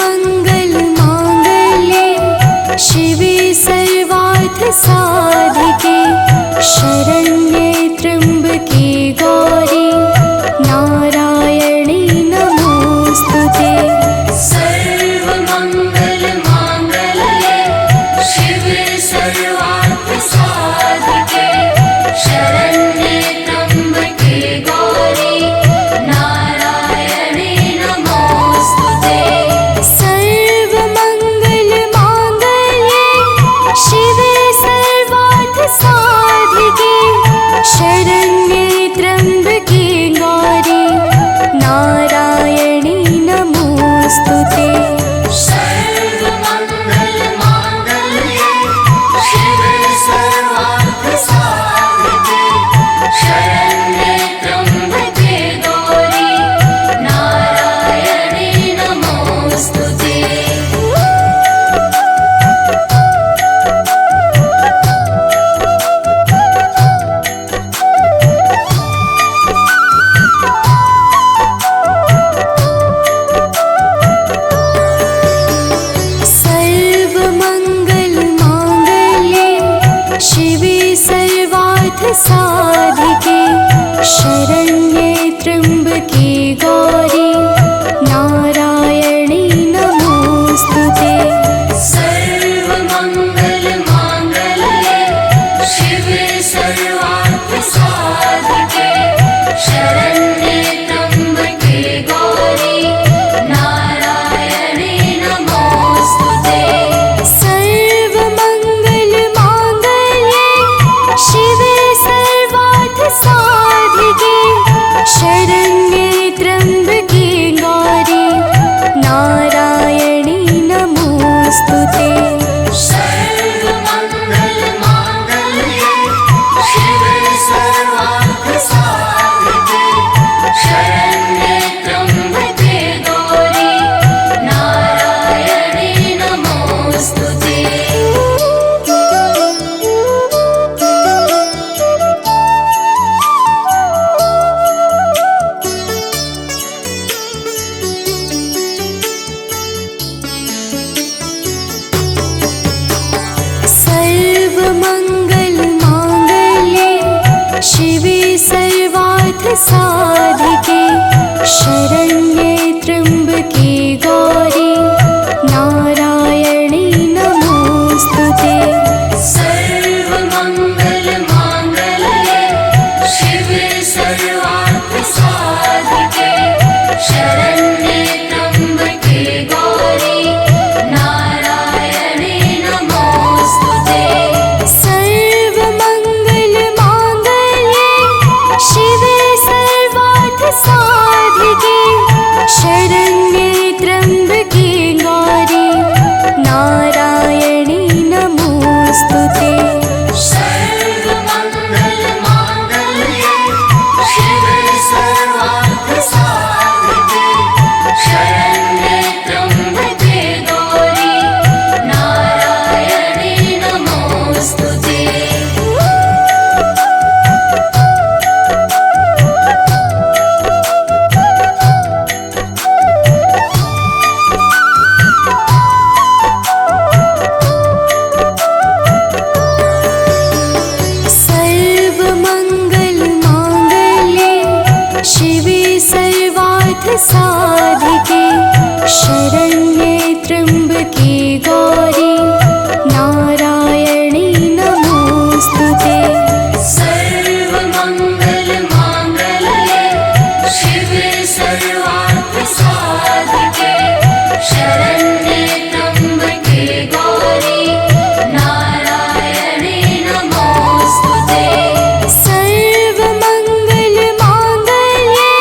सर्वमंगल मांगल्ये शिवे सर्वार्थ साधिके शरण्ये त्र्यंबके गौरी नारायणी नमोस्तुते। सर्वमंगल मांगल्ये शिवे सर्वार्थ साधिके शरण्ये त्र्यंबके गौरी नारायणी नमोस्तुते। सर्वमंगल मांगल्ये शिवे सर्वार्थ साधिके शरण्ये त्र्यंबके गौरी नारायणी नमोस्तुते। सर्वमंगल मांगल्ये शिवे सर्वार्थ साधिके शरण्ये त्र्यंबके गौरी नारायणी नमोस्तुते। सर्वमंगल मांगल्ये शिवे सर्वार्थ साधिके शरण्ये त्र्यंबके गौरी नारायणी नमोस्तुते। सर्वमंगल मांगल्ये शिवे सर्वार्थ साधिके शरण्ये त्र्यंबके गौरी नारायणी नमोस्तुते। सर्वमंगल मांगल्ये शिवे सर्वार्थ साधिके शरण्ये त्र्यंबके गौरी नारायणी नमोस्तुते। सर्वमंगल मांगल्ये शिवे सर्वार्थ साधिके शरण्ये त्र्यंबके गौरी नारायणी नमोस्तुते। सर्वमंगल मांगल्ये शिवे सर्वार्थ साधिके शरण्ये त्र्यंबके गौरी नारायणी नमोस्तुते। सर्वमंगल मांगल्ये शिवे सर्वार्थ साधिके शरण्ये त्र्यंबके गौरी नारायणी नमोस्तुते। सर्वमंगल मांगल्ये शिवे सर्वार्थ साधिके शरण्ये त्र्यंबके गौरी नारायणी नमोस्तुते। सर्वमंगल मांगल्ये शिवे सर्वार्थ साधिके शरण्ये त्र्यंबके गौरी नारायणी नमोस्तुते। सर्वमंगल मांगल्ये शिवे सर्वार्थ साधिके शरण्ये त्र्यंबके गौरी नारायणी नमोस्तुते। सर्वमंगल मांगल्ये शिवे सर्वार्थ साधिके शरण्ये त्र्यंबके गौरी नारायणी नमोस्तुते। सर्वमंगल मांगल्ये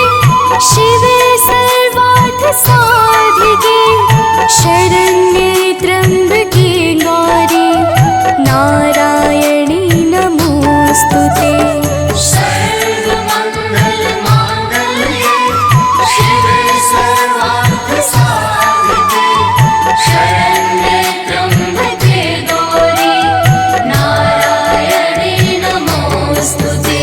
शिवे सर्वार्थ साधिके शरण्ये त्र्यंबके गौरी नारायणी नमोस्तुते। सर्वमंगल मांगल्ये शिवे सर्वार्थ साधिके शरण्ये त्र्यंबके गौरी नारायणी नमोस्तुते।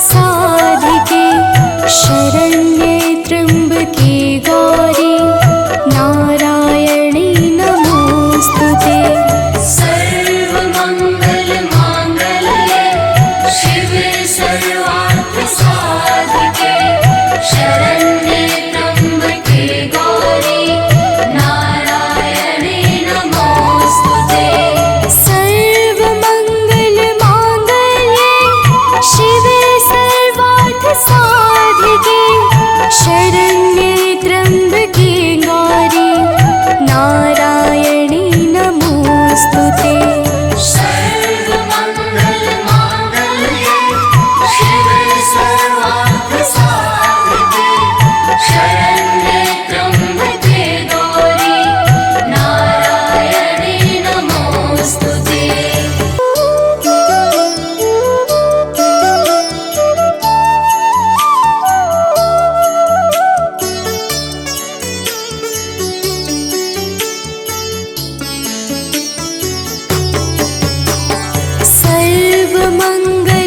साधिके शरण्ये त्र्यम्बके गौरी नारायणी नमोस्तुते। सर्वमङ्गलमाङ्गल्ये शिवे सर्वार्थसाधिके शरण्ये त्र्यम्बके गौरी नारायणे नमोस्तुते। सर्वमङ्गलमाङ्गल्ये शिवे सर्वार्थसाधिके शरण्ये त्र्यम्बके गौरी नारायणी नमोस्तुते। सर्वमङ्गलमाङ्गल्ये शिवे सर्वार्थसाधिके शरण्ये त्र्यम्बके गौरी नारायणे नमोस्तुते।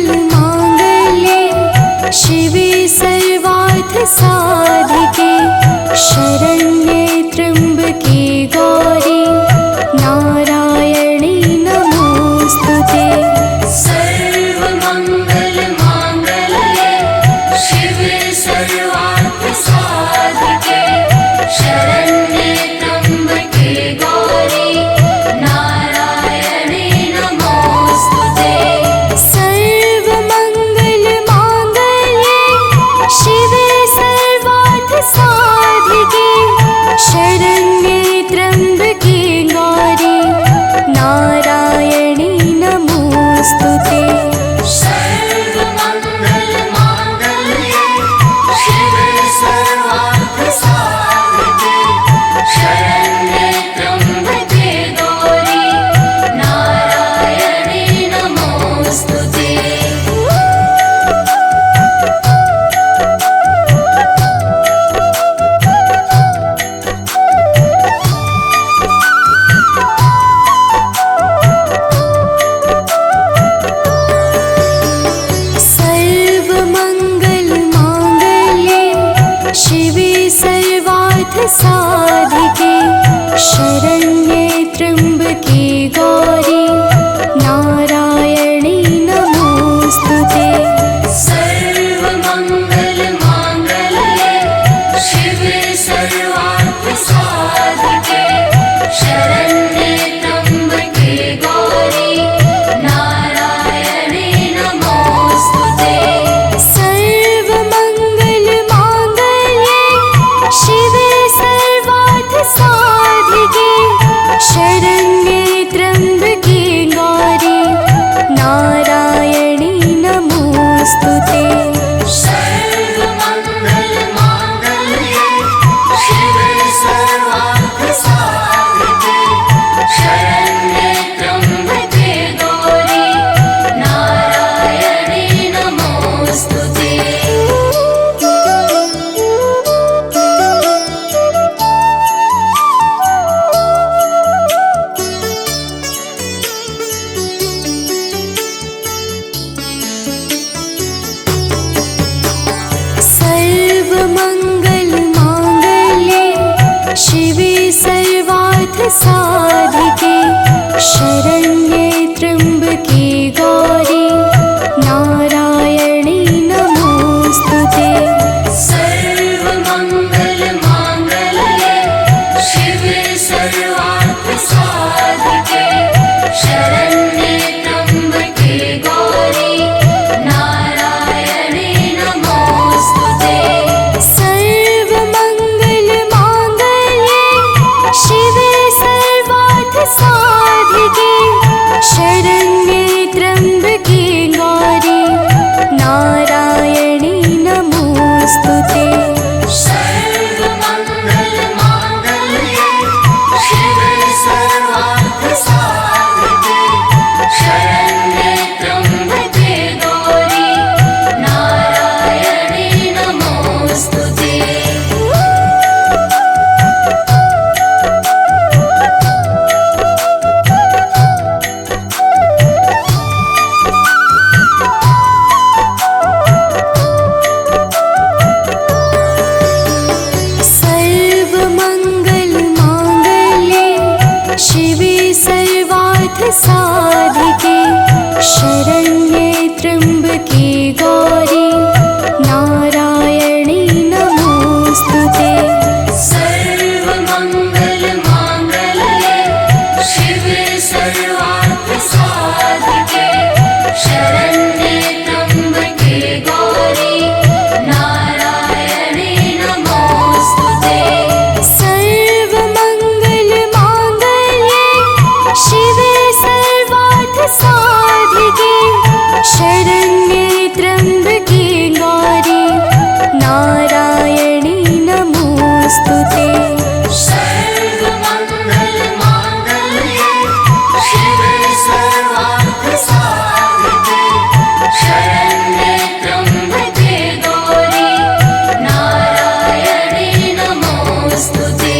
सर्वमङ्गलमाङ्गल्ये शिवे सर्वार्थसाधिके शरण्ये त्र्यम्बके गौरी नारायणी नमोस्तुते। सर्वमङ्गलमाङ्गल्ये शिवे सर्वार्थसाधिके शरण्ये त्र्यम्बके गौरी नारायणे नमोस्तुते। सर्वमङ्गलमाङ्गल्ये शिवे सर्वार्थसाधिके शरण्ये त्र्यम्बके गौरी नारायणी नमोस्तुते। सर्वमङ्गलमाङ्गल्ये शिवे सर्वार्थसाधिके शरण्ये त्र्यम्बके गौरी नारायणे नमोस्तुते। सर्वमङ्गलमाङ्गल्ये शिवे सर्वार्थसाधिके शरण्ये त्र्यम्बके गौरी नारायणी नमोस्तुते। सर्वमङ्गलमाङ्गल्ये शिवे सर्वार्थसाधिके शरण्ये त्र्यम्बके गौरी नारायणे नमोस्तुते। सर्वमङ्गलमाङ्गल्ये शिवे सर्वार्थसाधिके शरण्ये त्र्यम्बके गौरी नारायणी नमोस्तुते। सर्वमङ्गलमाङ्गल्ये शिवे सर्वार्थसाधिके शरण्ये त्र्यम्बके गौरी नारायणे नमोस्तुते। सर्वमङ्गलमाङ्गल्ये शिवे सर्वार्थसाधिके शरण्ये त्र्यम्बके गौरी नारायणी नमोस्तुते। सर्वमङ्गलमाङ्गल्ये शिवे सर्वार्थसाधिके शरण्ये त्र्यम्बके गौरी नारायणे नमोस्तुते। सर्वमङ्गलमाङ्गल्ये शिवे सर्वार्थसाधिके शरण्ये त्र्यम्बके गौरी नारायणी नमोऽस्तुते। सर्वमङ्गलमाङ्गल्ये शिवे सर्वार्थसाधिके शरण्ये त्र्यम्बके गौरी नारायणी नमोऽस्तुते।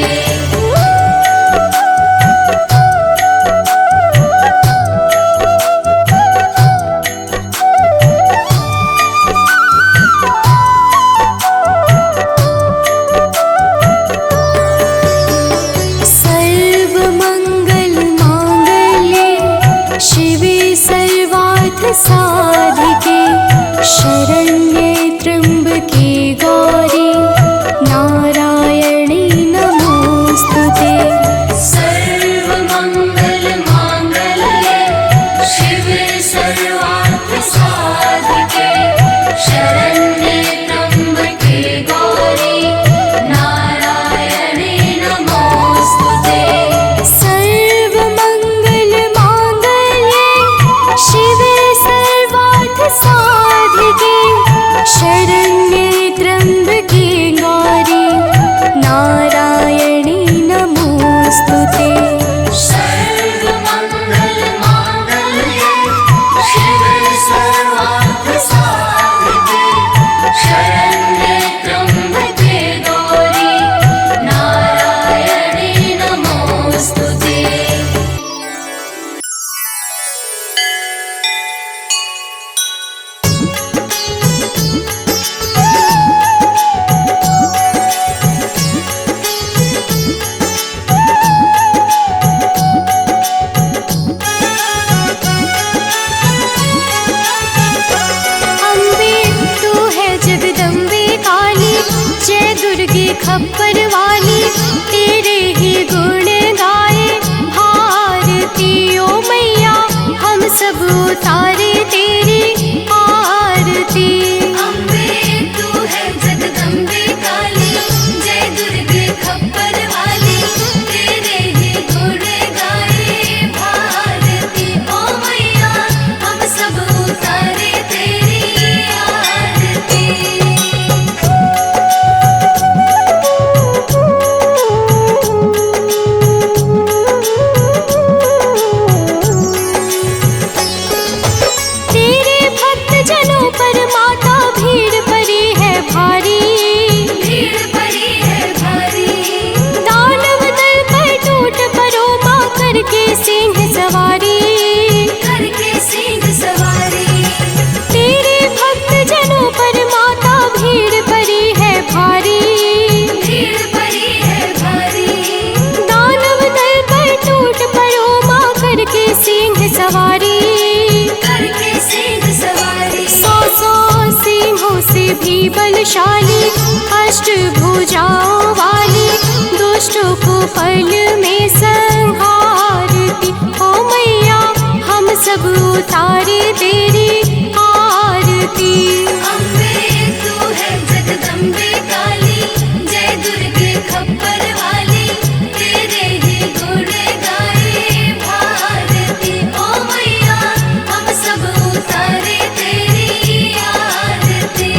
सर्वमङ्गलमाङ्गल्ये शिवे सर्वार्थसाधिके शरण्ये त्र्यम्बके गौरी नारायणी नमोऽस्तुते। सर्वमङ्गलमाङ्गल्ये शिवे सर्वार्थसाधिके शरण्ये त्र्यम्बके गौरी नारायणी नमोऽस्तुते। सर्वमङ्गलमाङ्गल्ये शिवे सर्वार्थसाधिके शरण्ये त्र्यम्बके गौरी नारायणी नमोऽस्तुते। सर्वमङ्गलमाङ्गल्ये शिवे सर्वार्थसाधिके शरण्ये त्र्यम्बके गौरी नारायणी नमोऽस्तुते। अम्बे तू है जगदम्बे काली, जय दुर्गे खप्पर वाली, तेरे ही गुण गाए भारती ओ मैया, हम सब उतारे तेरी आरती। अम्बे तू है जगदम्बे काली, जय दुर्गे खप्पर वाली, तेरे ही गुण गाए भारती ओ मैया, हम सब उतारे तेरी आरती। तेरे भक्त जनों पर माता भीड़ पड़ी है भारी, भीड़ पड़ी है भारी, दानव दल पर टूट पड़ो माँ करके सिंह सवारी। करके सिंह सवारी। तेरे भक्त जनों पर माता भीड़ पड़ी है भारी, भीड़ पड़ी है भारी, दानव दल पर टूट पड़ो माँ करके सिंह सवारी। करके सिंह सवारी। सौ सौ सिंहों से भी बलशाली, अष्टभुजाओं वाली, दुष्टों को पल में संहारती ओ मैया, हम सब उतारे तेरी आरती। अम्बे तू है जगदम्बे काली, जय दुर्गे खप्पर वाली, तेरे ही गुण गाए भारती ओ मैया, हम सब उतारे तेरी आरती।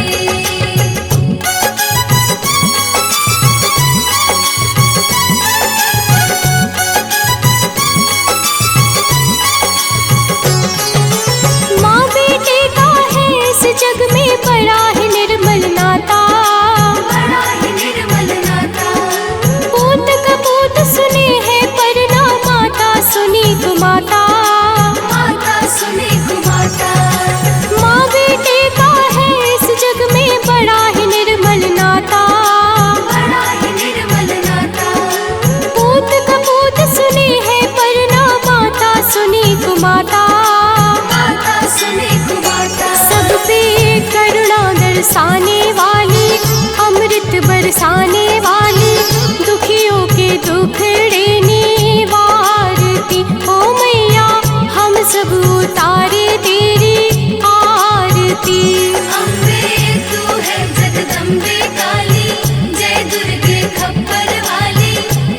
माँ बेटे का है इस जग में बड़ा ही निर्मल नाता, बड़ा ही निर्मल नाता, पूत कपूत सुने हैं पर ना माता सुनी कुमाता। माता सुने कुमाता। माँ बेटे का है इस जग में बड़ा ही निर्मल नाता, बड़ा ही निर्मल नाता, पूत कपूत सुने हैं पर ना माता सुनी कुमाता। माता सुने कुमाता। सब पे करुणा दर्शाने वाली, अमृत बरसाने वाली, दुखियों के दुखड़े निवारती ओ मैया, हम सब उतारे तेरी आरती। अम्बे तू है जगदम्बे काली, जय दुर्गे खप्पर वाली,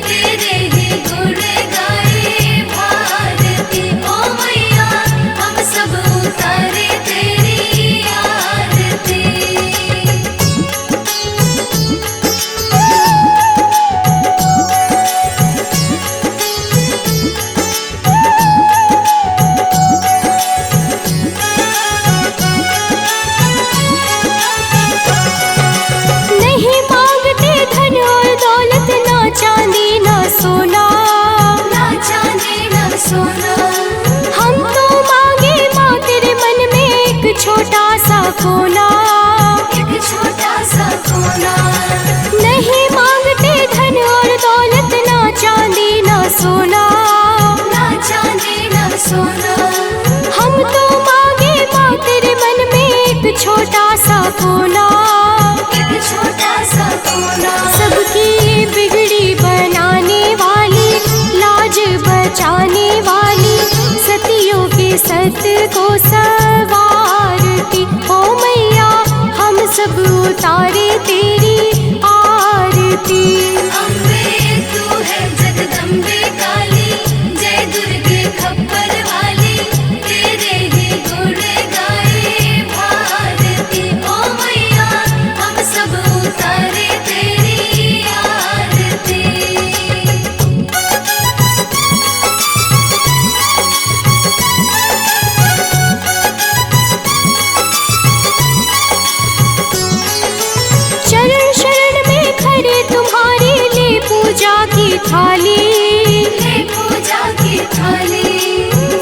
तेरे ही गुण गाए भारती ओ मैया, हम सब उतारे उतारे तेरी आरती। नहीं मांगते धन और दौलत, ना चांदी ना सोना, ना चांदी ना सोना, हम तो मांगे माँ तेरे मन में एक छोटा सा कोना। एक छोटा सा कोना। नहीं मांगते धन और दौलत, ना चांदी ना सोना, ना चांदी ना सोना, हम तो मांगे माँ तेरे मन में एक छोटा सा कोना। एक छोटा सा कोना। सबकी बिगड़ी बनाने वाली, लाज बचाने वाली, सतियों के सत को सवारती ओ मैया, हम सब उतारे तेरी आरती। अम्बे तू है जगदम्बे काली, जय दुर्गे खप्पर वाली, तेरे ही गुण गाए भारती। ओ मैया हम सब उतारे तेरी आरती। शरण शरण में खड़े तुम्हारे, ले पूजा की थाली, ले पूजा की थाली,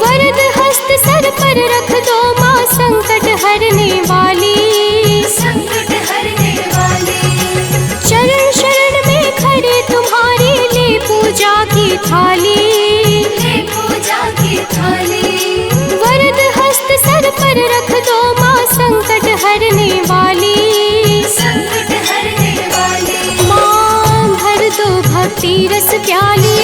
वरद हस्त सर पर रख दो माँ, संकट हरने वाली। संकट हरने वाली। शरण शरण में खड़े तुम्हारे, ले पूजा की थाली, ले पूजा की थाली, वरद हस्त सर पर रख दो माँ, संकट हरने वाली। संकट हरने वाली। माँ भर दो भक्ति रस प्याली,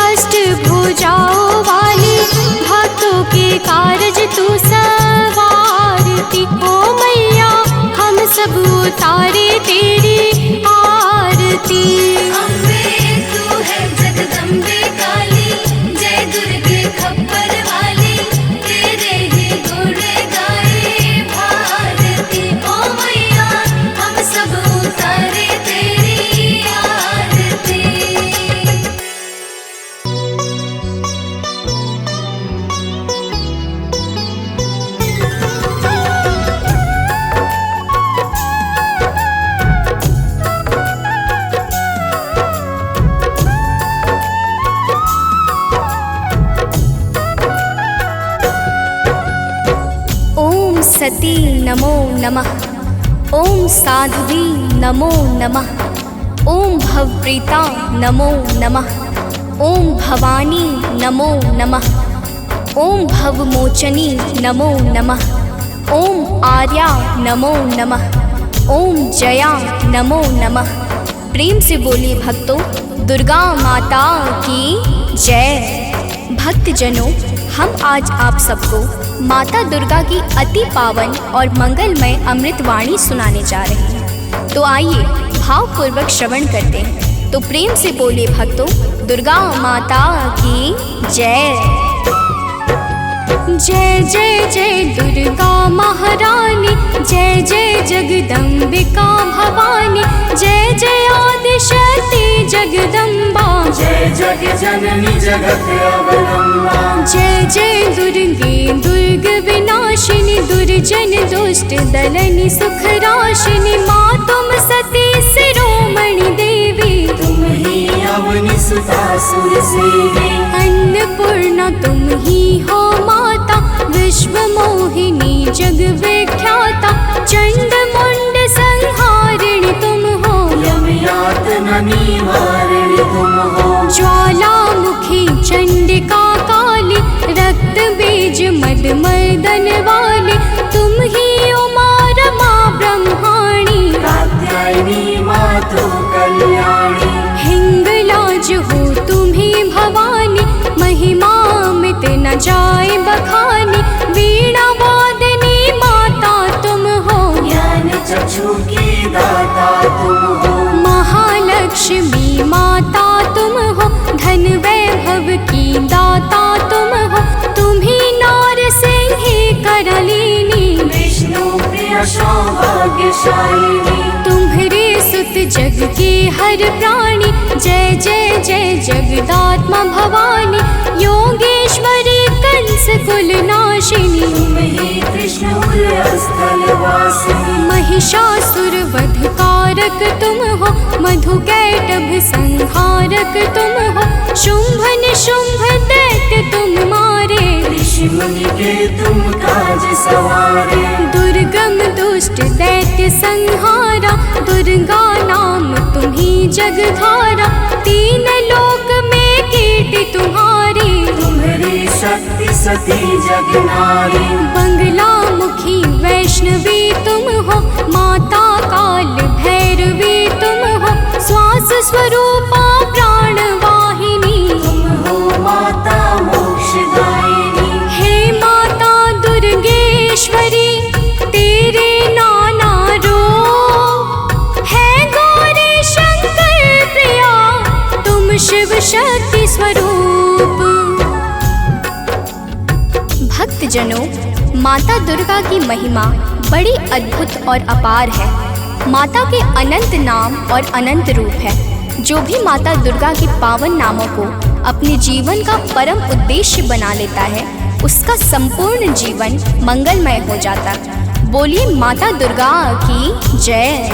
अष्ट भुजाओं वाली, भक्तों के कारज तू सवारती ओ मैया, हम सब उतारे तेरी आरती। अम्बे तू है जगदम्बे काली, जय दुर्गे खप्पर वाली, तेरे ही गुण गाए भारती। ओ मैया हम सब उतारे तेरी आरती। ओम सती नमो नमः, ओम साध्वी नमो नमः, ओम भवप्रीता नमो नमः, ओम भवानी नमो नमः, ओम भवमोचनी नमो नमः, ओम आर्या नमो नमः, ओम जया नमो नमः। प्रेम से बोलिए भक्तों, दुर्गा माता की जय। भक्तजनों, हम आज आप सबको माता दुर्गा की अति पावन और मंगलमय अमृतवाणी सुनाने जा रहे हैं। तो आइए भावपूर्वक श्रवण करते हैं। तो प्रेम से बोले भक्तों, दुर्गा माता की जय। जय जय जय दुर्गा महारानी, जय जय जगदम्बिका भवानी, जय जय आदिशक्ति जगदम्बा, जय जग जननी जगत अवलंबा। जय जय दुर्गे दुर्ग विनाशिनी, दुर्जन दुष्ट दलनी सुख राशिनी, माँ तुम सती शिरोमणि देवी, तुम ही अवनि सुता सुर सेवी। अन्नपूर्णा तुम ही हो माता, विश्व मोहिनी जग विख्याता, चंड मुंड संहारिणी तुम हो, यम यातना निवारिणी तुम हो। ज्वालामुखी चंडिका काली, रक्त बीज मद मर्दन वाली, तुम ही उमा रमा ब्रह्माणी, कात्यायनी मातु कल्याणी। हिंगलाज हो तुम्ही भवानी, महिमा मिट न जाए बखानी, वीणा वादनी माता तुम हो, ज्ञान चक्षु की दाता तुम हो। महालक्ष्मी माता तुम हो, धन वैभव की दाता तुम हो, तुम्ही नार सिंह करल कृष्ण सौभाग्यशालिनी। तुम्हारे सुत जग के हर प्राणी, जय जय जय जगदात्मा भवानी। योगेश्वरी कंस कुल नाशिनी, तुम ही कृष्ण स्थल वासिनी। महिषासुर वध कारक तुम हो, मधु कैटभ संहारक तुम हो। शुंभ निशुंभ दैत्य तुम मारे, ऋषि मुनि के तुम काज सवारे। दुर्गम दुष्ट दैत्य संहारा, दुर्गा नाम तुम्ही जगधारा। तीन लोक में कीर्ति तुम्हारी, तुम्हारी शक्ति सती जगनारी। बंगला मुखी वैष्णवी तुम हो, माता काल भैरवी तुम हो। श्वास स्वरूपा प्राण वाहिनी, तुम हो माता मोक्षदायिनी। हे माता दुर्गेश्वरी, तेरे नाना रूप है गौरी शंकर प्रिया, तुम शिव शक्ति स्वरूप। भक्तजनों, माता दुर्गा की महिमा बड़ी अद्भुत और अपार है। माता के अनंत नाम और अनंत रूप है। जो भी माता दुर्गा के पावन नामों को अपने जीवन का परम उद्देश्य बना लेता है, उसका संपूर्ण जीवन मंगलमय हो जाता। बोलिए माता दुर्गा की जय।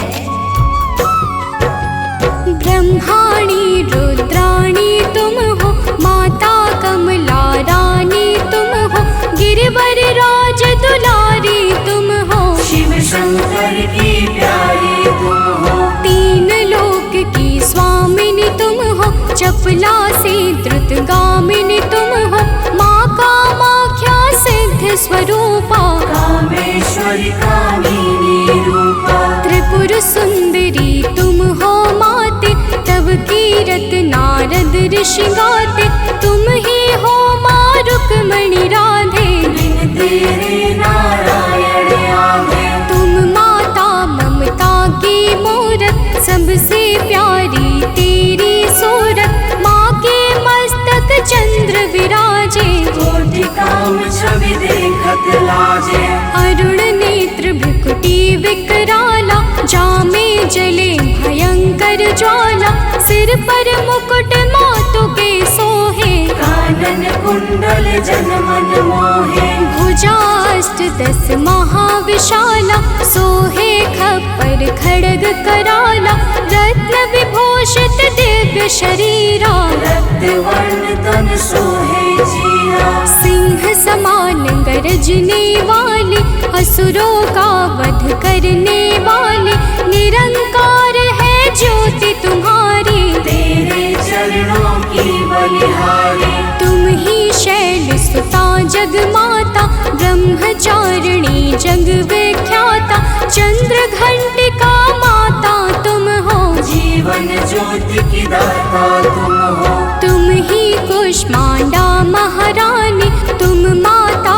ब्रह्माणी रुद्राणी तुम हो, माता कमला रानी तुम हो। गिरिवर राज दुलारी तुम हो, शिव शंकर की प्यारी तुम हो। तीन लोक की स्वामिनी तुम हो, चपला से द्रुतगामिनी तुम हो। माँ कामाख्या सिद्ध स्वरूपा, कामेश्वरी कामिनी रूपा। त्रिपुर सुंदरी तुम हो माते, तब कीरत नारद ऋषि गाते। तुम ही हो माँ रुक्मणी राधे, बिन तेरे नारायण आगे। तुम माता ममता की मूरत, सबसे प्यारी तेरी सूरत। माँ के मस्तक चंद्र विराजे, कोटि काम छवि देखत लाजे। अरुण नेत्र भ्रुकुटी विकराला, जामे जले भयंकर ज्वाला। सिर पर मुकुट मातु के सोहे, कानन कुंडल जन मन मोहे। भुजाष्ट दस महाविशाला, सोहे खप्पर खड्ग कराला। रत्न विभूषित दिव्य शरीरा, रक्त वर्ण तन सोहे जीरा। सिंह समान गरजने वाले, असुरों का वध करने वाले। निरंकार है ज्योति तुम्हारी, तेरे चरणों की बलिहारी। तुम ही शैल सुता जग माता, ब्रह्मचारिणी जग विख्याता। चंद्र घंटिका माता तुम हो, जीवन ज्योति की दाता तुम हो। तुम ही कुष्मांडा महारानी, तुम माता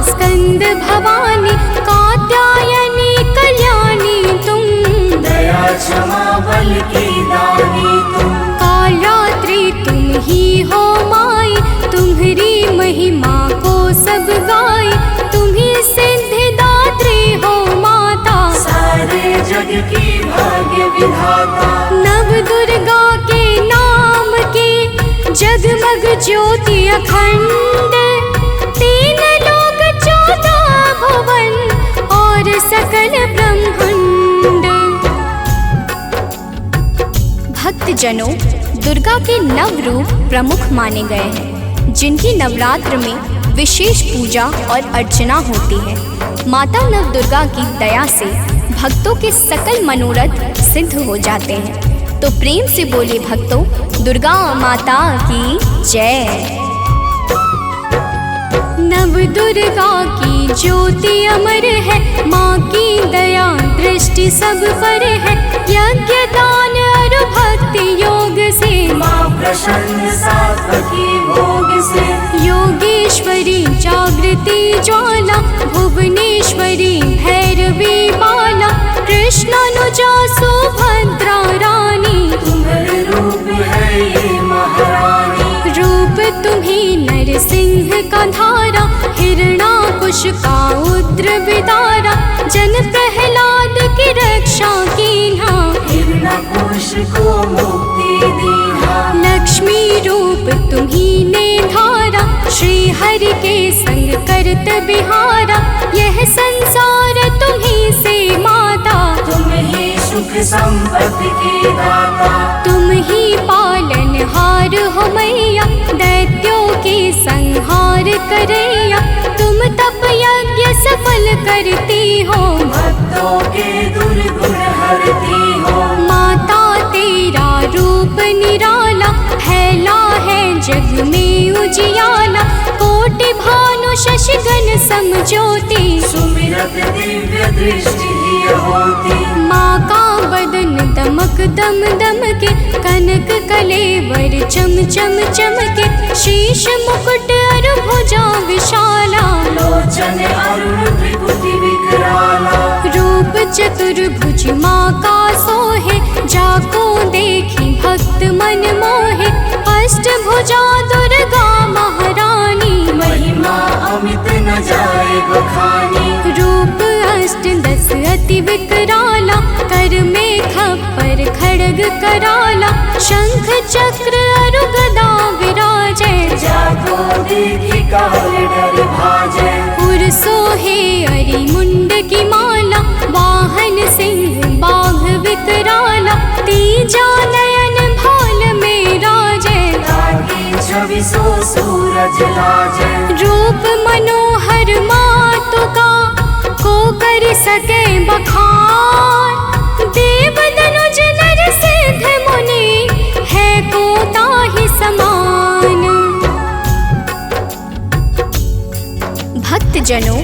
स्कंद भवानी। कात्यायनी कल्याणी तुम, दया क्षमा बल की दानी तुम। कालरात्रि तुम ही हो माई, तुम्हारी महिमा को सब गाए। तुम ही सिद्धिदात्री हो माता, सारे जग की भाग्य विधाता। नव दुर्गा के नाम की जगमग ज्योति अखंड। तीन लोक 14 भुवन और सकल ब्रह्मांड। भक्तजनों, दुर्गा के नव रूप प्रमुख माने गए हैं, जिनकी नवरात्र में विशेष पूजा और अर्चना होती है। माता नव दुर्गा की दया से भक्तों के सकल मनोरथ सिद्ध हो जाते हैं। तो प्रेम से बोले भक्तों, दुर्गा माता की जय। नव दुर्गा की ज्योति अमर है, माँ की दया दृष्टि सब पर है। यज्ञ दान और भक्ति योग से, माँ प्रसन्न सात्वकी भोग से। योगेश्वरी जागृति ज्वाला, भुवनेश्वरी भैरवी माला। कृष्णानुजा सुभद्रा रानी, तुम्हारे रूप है ये महारानी। रूप तुम्ही नरसिंह का धारा, हिरणाकुश का उग्र विदारा। जन प्रहलाद की रक्षा कीन्हा। हिरण्यकुश को मुक्ति दीन्हा। लक्ष्मी रूप तुम्ही ने धारा, श्री हरि के संग करत बिहारा। यह संसार तुम्ही से माता, तुम ही सुख संपत्ति के दाता। तुम ही पालनहार हो मैया, दैत्यों के संहार करैया। तुम तप यज्ञ सफल करती हो, भक्तों के दुर्गुण हरती हो। माता तेरा रूप निराला, फैला है जग में उजियाला। कोटि भानु शशिगण समज्योति, सुमिरत दिव्य दृष्टि ही होती। माँ का बदन दमक दम दम के, कनक कलेवर चम चम चमके। शीश मुकुट अरु भुजा विशाला, लोचन अरुण त्रिपुटी विकराला। रूप चतुर्भुज माँ का सोहे, जाको देखी भक्त मन मोहे। अष्टभुजा दुर्गा महारानी, महिमा अमित न जाए बखानी। रूप अष्ट दस अति विकराला, कर में खप्पर खड्ग कराला। शंख चक्र अरु गदा विराजे, जाको देखी काल डर भाजे। उर सोहे अरि मुंड की माला, वाहन सिंह बाघ विकराला। तीजा नयन भाल में राजे, ताकि छविसो सूरज लाजे। रूप मनोहर मातु का, को कर सके बखान। देव दनुज नर सिद्ध मुनि, है को ताहि समान। भक्तजनों,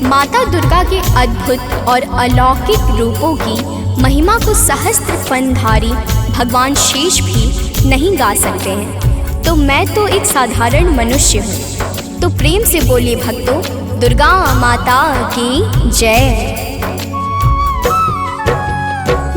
माता दुर्गा के अद्भुत और अलौकिक रूपों की महिमा को सहस्त्र फनधारी भगवान शेष भी नहीं गा सकते हैं। तो मैं तो एक साधारण मनुष्य हूँ। तो प्रेम से बोलिए भक्तों, दुर्गा माता की जय।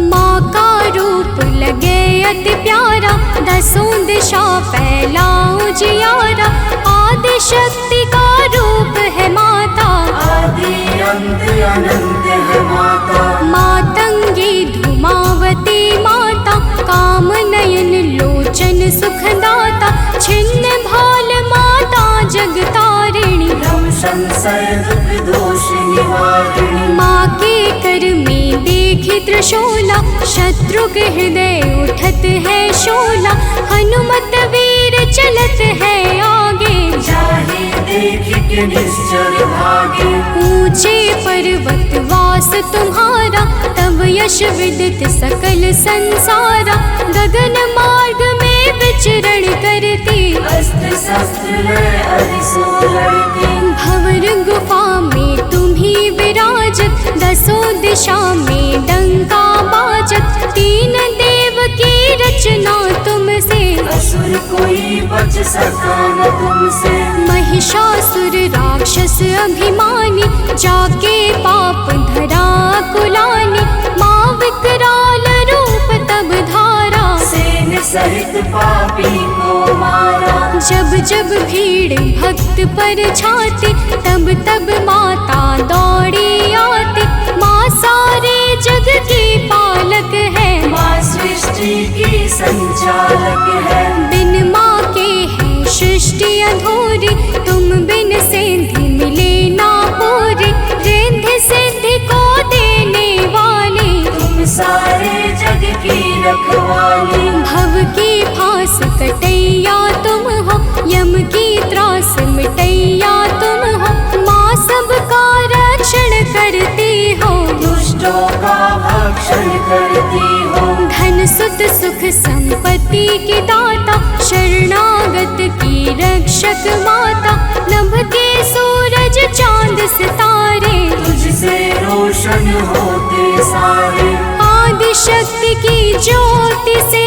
माँ का रूप लगे अति प्यारा, दसों दिशा फैला उजियारा। आदि शक्ति का रूप है माता, आदि अंत अनंत है माता। मातंगी धूमावती माता, काम नयन लोचन सुखदाता। छिन्न भाल माता जगतारिणी, भ्रम संशय दुख दोष निवारिणी। माँ के कर में देखी त्रिशूला, शत्रु के हृदय उठत है शोला। हनुमत वीर चलत है आगे, जाहि देखि के निश्चर भागे। ऊंचे पर्वत वास तुम्हारा, तब यश विदित सकल संसारा। गगन मार्ग में विचरण करती, अस्त्र शस्त्र लय अरिसो लड़ती। भंवर गुफा में तुम्ही विराजत, दसों दिशा में डंका बाजत। तीन देव की रचना तुमसे, असुर कोई बच सका न तुमसे। महिषासुर राक्षस अभिमानी, जाके पाप धरा कुलानी। माँ विकराल रूप तब धारा, सेन सहित पापी को मारा। जब जब भीड़ भक्त पर छाती, तब तब माता दौड़ी आती। माँ सारे जग की पालक है, माँ सृष्टि की संचालक है। बिन माँ के है सृष्टि अधूरी, तुम बिन सिद्धि मिले ना पूरी। रिद्धि सिद्धि को देने वाली, तुम सारे जग की रखवाली। भव की फांस कटैया तुम हो, यम की त्रास मिटैया तुम हो। माँ सबका रक्षण करती हो, दुष्टों का भक्षण करती हो। धन सुत सुख संपत्ति की दाता, शरणागत की रक्षक माता। नभ के सूरज चांद सितारे, तुझसे रोशन होते सारे। आदि शक्ति की ज्योति से,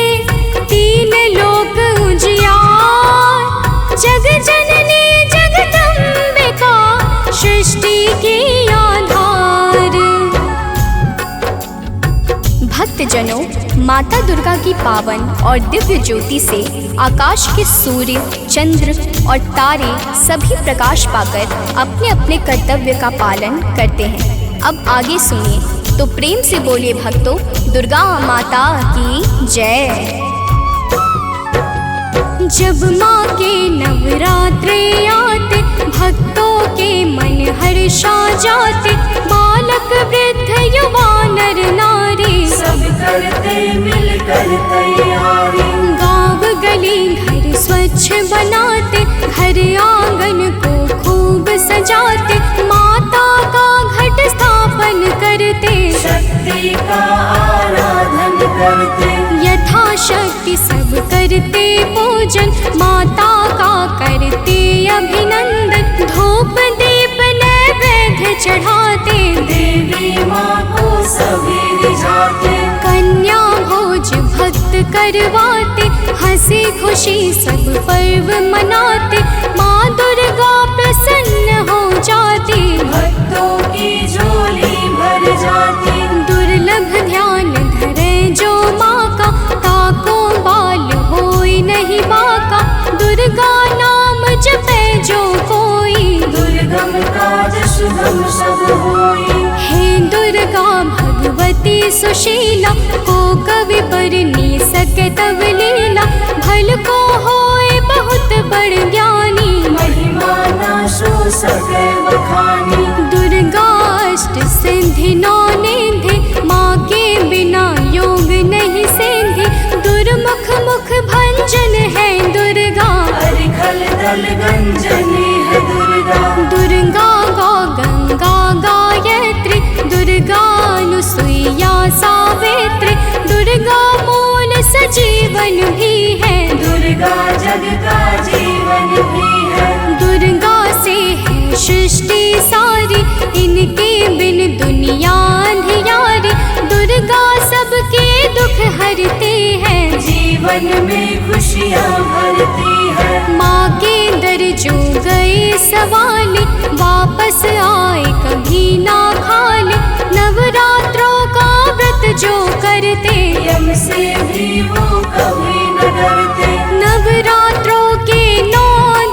तीन लोक उजियार। जग जननी जगदम्बिका, सृष्टि की आधार। भक्तजनों, माता दुर्गा की पावन और दिव्य ज्योति से आकाश के सूर्य, चंद्र और तारे सभी प्रकाश पाकर अपने अपने कर्तव्य का पालन करते हैं। अब आगे सुनिए तो प्रेम से बोलिए भक्तों, दुर्गा माता की जय। जब माँ के नवरात्रे आते, भक्तों के मन हर्षा जाते, बालक वृद्ध युवा नर नारी सब करते मिलकर तैयारी। गाँव गली घर स्वच्छ बनाते, घर आंगन को खूब सजाते, माता का घट स्थापन करते, शक्ति का आराधन करते, यथाशक्ति सब करते पूजन, माता का करते अभिनंदन, धूप दीप नैवेद्य चढ़ाते, देवी माँ को सभी रिझाते, कन्या भोज भक्त करवाते, हंसी खुशी सब पर्व मनाते, माँ दुर्गा प्रसन्न हो जाती, भक्तों की झोली भर जाती। दुर्लभ ध्यान धरे जो माँ का, ताको बाल होई नहीं बाका, दुर्गा नाम जपे जो कोई, दुर्गम काज सुगम सब होई। हे दुर्गा भगवती सुशीला, को कवि बरनी सके तब लीला, भल को होए बहुत बड़ ज्ञानी, महिमा न सो सके बखानी। दुर्गा अष्ट सिद्धि नौ निधि, माँ के बिना योग नहीं सिद्धि, दुर्मुख मुख भंजन है दुर्गा, अरिखल दल गंजनी है दुर्गा। दुर्गा गौ गंगा गायत्री, दुर्गा अनुसुईया सावित्री, दुर्गा मूल सजीवन भी है, दुर्गा जग का जीवन भी है। दुर्गा से है सृष्टि सारी, इनके बिन दुनिया अंधियारी, दुर्गा सबके दुख हरते हैं, जीवन में खुशियाँ भरती है। माँ के दर जो गए सवाले, वापस आए कभी ना खाले, नवरात्रों का व्रत जो करते, यम से भी वो कभी न डरते। नवरात्रों के 9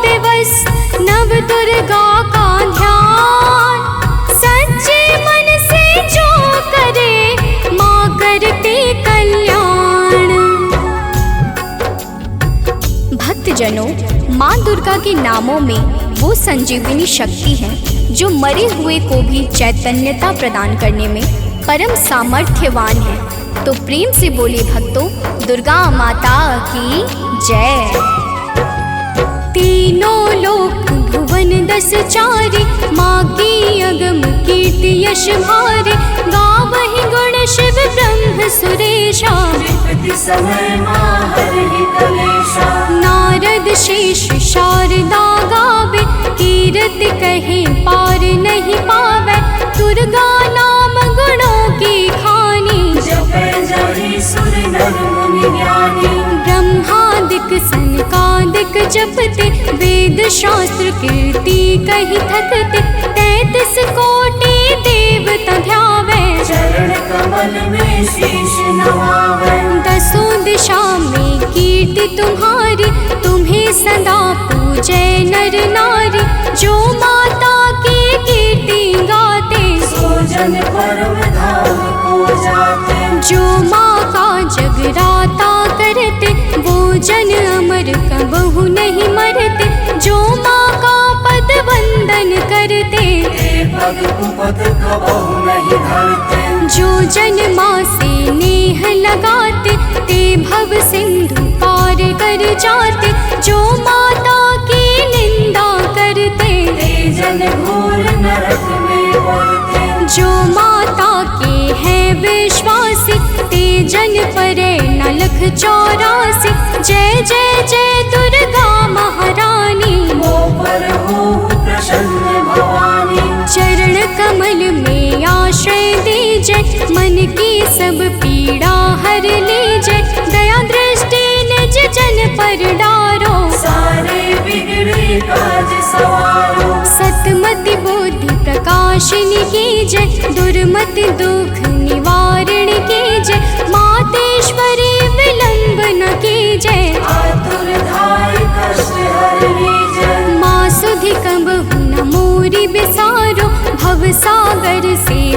दिवस, नव दुर्गा का ध्यान, सच्चे मन से जो करे, माँ करते कल्याण। भक्तजनों, माँ दुर्गा के नामों में वो संजीवनी शक्ति है जो मरे हुए को भी चैतन्यता प्रदान करने में परम सामर्थ्यवान है। तो प्रेम से बोले भक्तों, दुर्गा माता की जय। तीनों लोक भुवन 10 चारे, माँ की अगम कीर्ति यश भारे, गावहि गुण शिव ब्रह्म सुरेशा, विपत्ति समय माँ हरहि कलेशा। नारद शेष शारदा गावे, कीर्ति कहे पार नहीं पावे, दुर्गा नाम गुणों की खानी, जपे जहि सुर नर मुनि ज्ञानी। ब्रह्मादिक सनकादिक जपते, वेद शास्त्र कीर्ति कही थकते, 33 कोटि देवता ध्यावे, चरण कमल में शीश नवावे। 10 दिशा में कीर्ति तुम्हारी, तुम्हें सदा पूजे नर नारी, जो माता की कीर्ति गाते, सो जन परम धाम को जाते। जो माँ का जगराता करते, वो जन अमर कबहु नहीं मरते, जो माँ का पद वंदन करते, पग कुपथ कबहु नहीं धरते। जो जन माँ से नेह लगाते, ते भव सिंधु पार कर जाते, जो माता की निंदा करते, ते जन घोर नरक में पड़ते। जो माता के हैं विश्वासी, ते जन परे न लख 84। जय जय जय दुर्गा महारानी, वो पर हो प्रसन्न भवानी। चरण कमल में आश्रय दीजिए, मन की सब पीड़ा हर लीजिए, दया दृष्टि निज जन पर डारो, सारे बिगड़े काज सवारो। सतमति बुद्धि प्रकाशिनी कीजिए, दुर्मति दुख निवारण कीजिए, मातेश्वरी विलंब न कीजिए, आतुर धाय कष्ट हर लीजिए। माँ सुधि कबहु न मोरी बिसारो, भव सागर से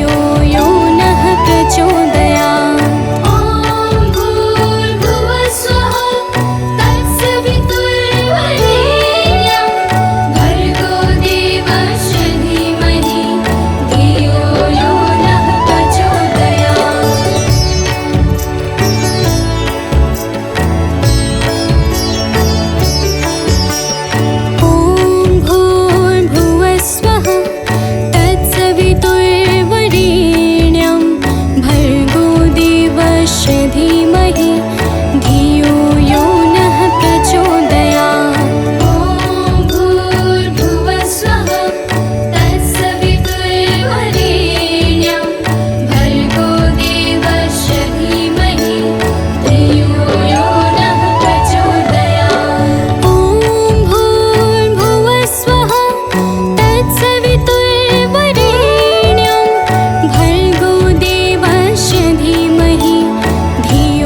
धियो यो नः प्रचोदयात्। ॐ भूर्भुवस्वः तत्सवितुर्वरेण्यं भर्गो देवस्य धीमहि धियो यो नः प्रचोदयात्। ॐ भूर्भुवस्वः तत्सवितुर्वरेण्यं भर्गो देवस्य धीमहि धियो यो नः प्रचोदयात्। ॐ भूर्भुवस्वः तत्सवितुर्वरेण्यं भर्गो देवस्य धीमहि धियो यो नः प्रचोदयात्। ॐ भूर्भुवस्वः तत्सवितुर्वरेण्यं भर्गो देवस्य धीमहि धियो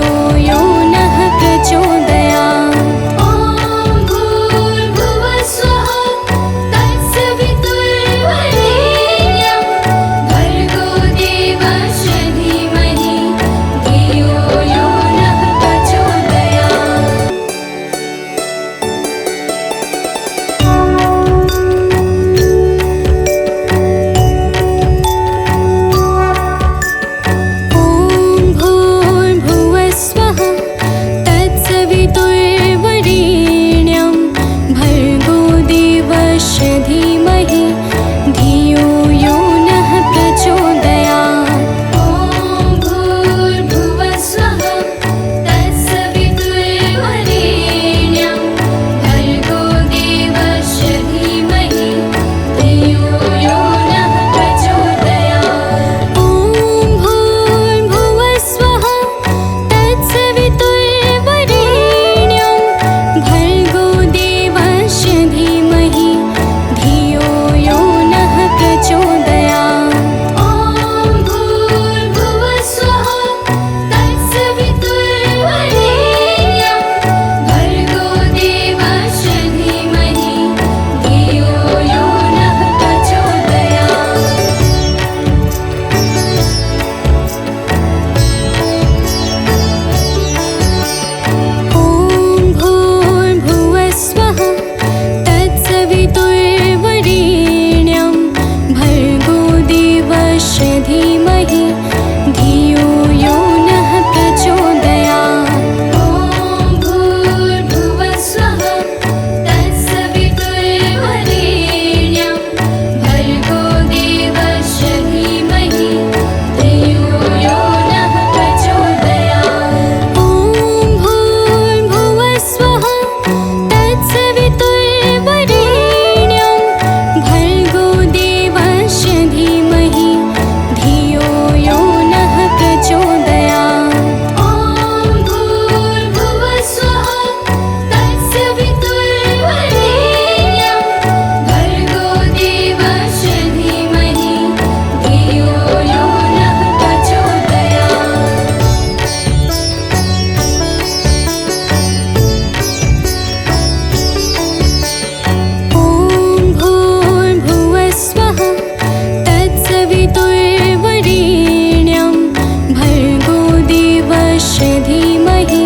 धीमहि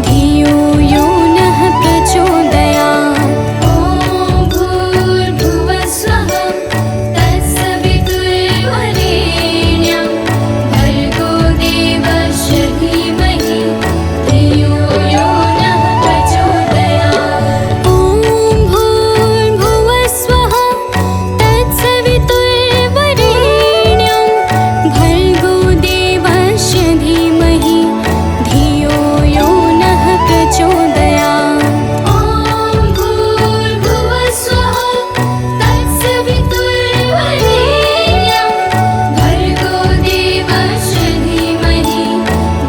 धियो यो नः प्रचोदयात्। ॐ भूर्भुवस्वः तत्सवितुर्वरेण्यं भर्गो देवस्य धीमहि धियो यो नः प्रचोदयात्। ॐ भूर्भुवस्वः तत्सवितुर्वरेण्यं भर्गो देवस्य धीमहि धियो यो नः प्रचोदयात्। ॐ भूर्भुवस्वः तत्सवितुर्वरेण्यं भर्गो देवस्य धीमहि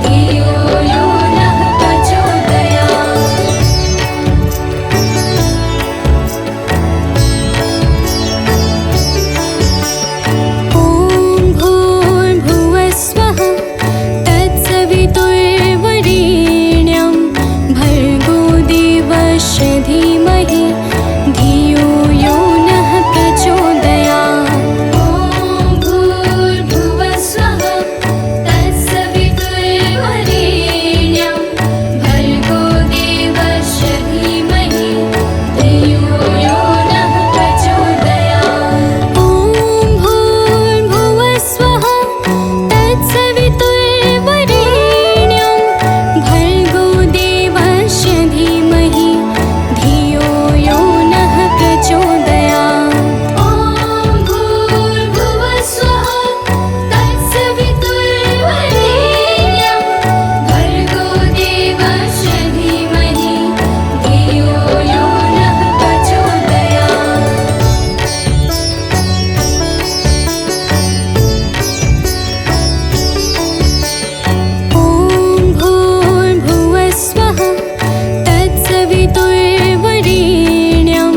धियो यो नः प्रचोदयात्। ॐ भूर्भुवस्वः तत्सवितुर्वरेण्यं भर्गो देवस्य धीमहि धियो यो नः प्रचोदयात्। ॐ भूर्भुवस्वः तत्सवितुर्वरेण्यं भर्गो देवस्य धीमहि धियो यो नः प्रचोदयात्। ॐ भूर्भुवस्वः तत्सवितुर्वरेण्यं भर्गो देवस्य धीमहि धियो यो नः प्रचोदयात्। ॐ भूर्भुवस्वः तत्सवितुर्वरेण्यं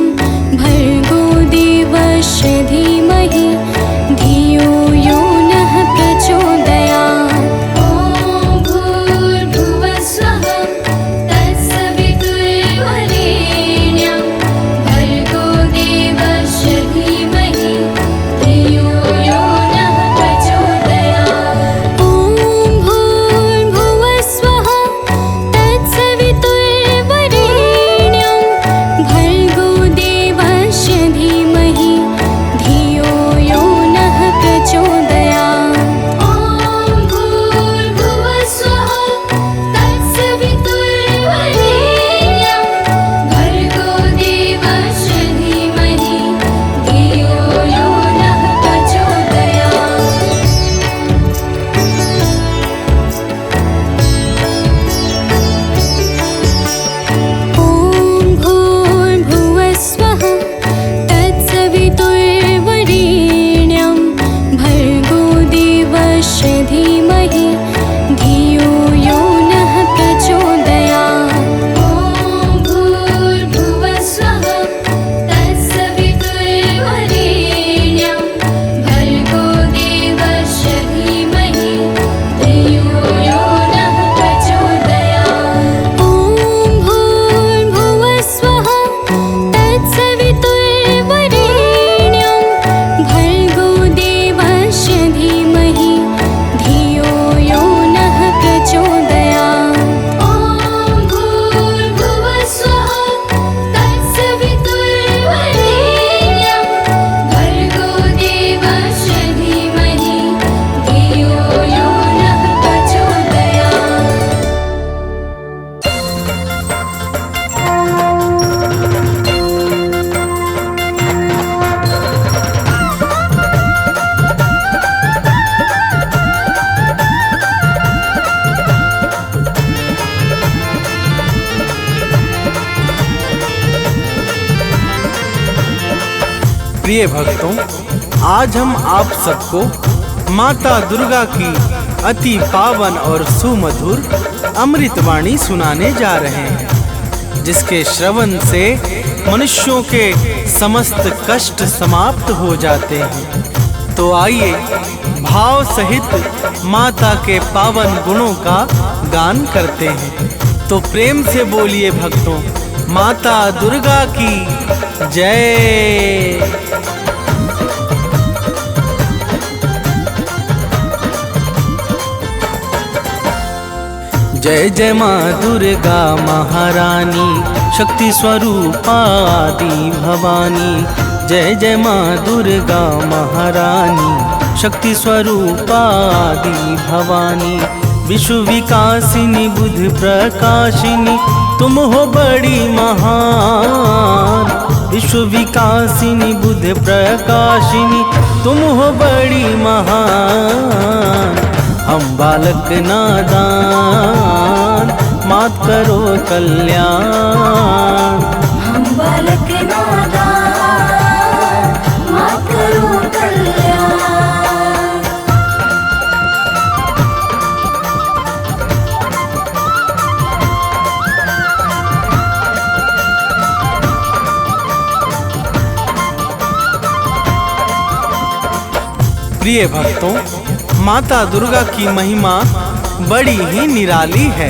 भर्गो देवस्य धीमहि धियो यो नः प्रचोदयात्। ॐ भूर्भुवस्वः तत्सवितुर्वरेण्यं भर्गो देवस्य धीमहि धियो यो नः प्रचोदयात्। ॐ भूर्भुवस्वः तत्सवितुर्वरेण्यं भर्गो देवस्य धीमहि धियो यो नः प्रचोदयात्। ॐ भूर्भुवस्वः तत्सवितुर्वरेण्यं भर्गो देवस्य धीमहि धियो यो नः प्रचोदयात्। ॐ भूर्भुवस्वः तत्सवितुर्वरेण्यं भर्गो देवस्य धीमहि धियो यो नः प्रचोदयात्। ॐ भूर्भुवस्वः तत्सवितुर्वरेण्यं भर्गो देवस्य धीमहि धियो यो नः प्रचोदयात्। ॐ भूर्भुवस्वः तत्सवितुर्वरेण्यं भर्गो देवस्य धीमहि धियो यो नः प्रचोदयात्। ॐ भूर्भुवस्वः तत्सवितुर्वरेण्यं भर्गो देवस्य धीमहि धियो यो नः प्रचोदयात्। ॐ भूर्भुवस्वः तत्सवितुर्वरेण्यं भर्गो देवस्य धीमहि धियो यो नः प्रिय भक्तों, आज हम आप सबको माता दुर्गा की अति पावन और सुमधुर अमृतवाणी सुनाने जा रहे हैं, जिसके श्रवण से मनुष्यों के समस्त कष्ट समाप्त हो जाते हैं। तो आइए भाव सहित माता के पावन गुणों का गान करते हैं। तो प्रेम से बोलिए भक्तों, माता दुर्गा की जय। जय जय माँ दुर्गा महारानी, शक्ति स्वरूपा आदि भवानी। जय जय माँ दुर्गा महारानी, शक्ति स्वरूपा आदि भवानी। विश्व विकासिनी बुद्धि प्रकाशिनी, तुम हो बड़ी महान। विश्व विकासिनी बुद्धि प्रकाशिनी, तुम हो बड़ी महान। हम बालक नादान, मात करो कल्याण। हम बालक नादान, मात करो कल्याण। प्रिय भक्तों, माता दुर्गा की महिमा बड़ी ही निराली है।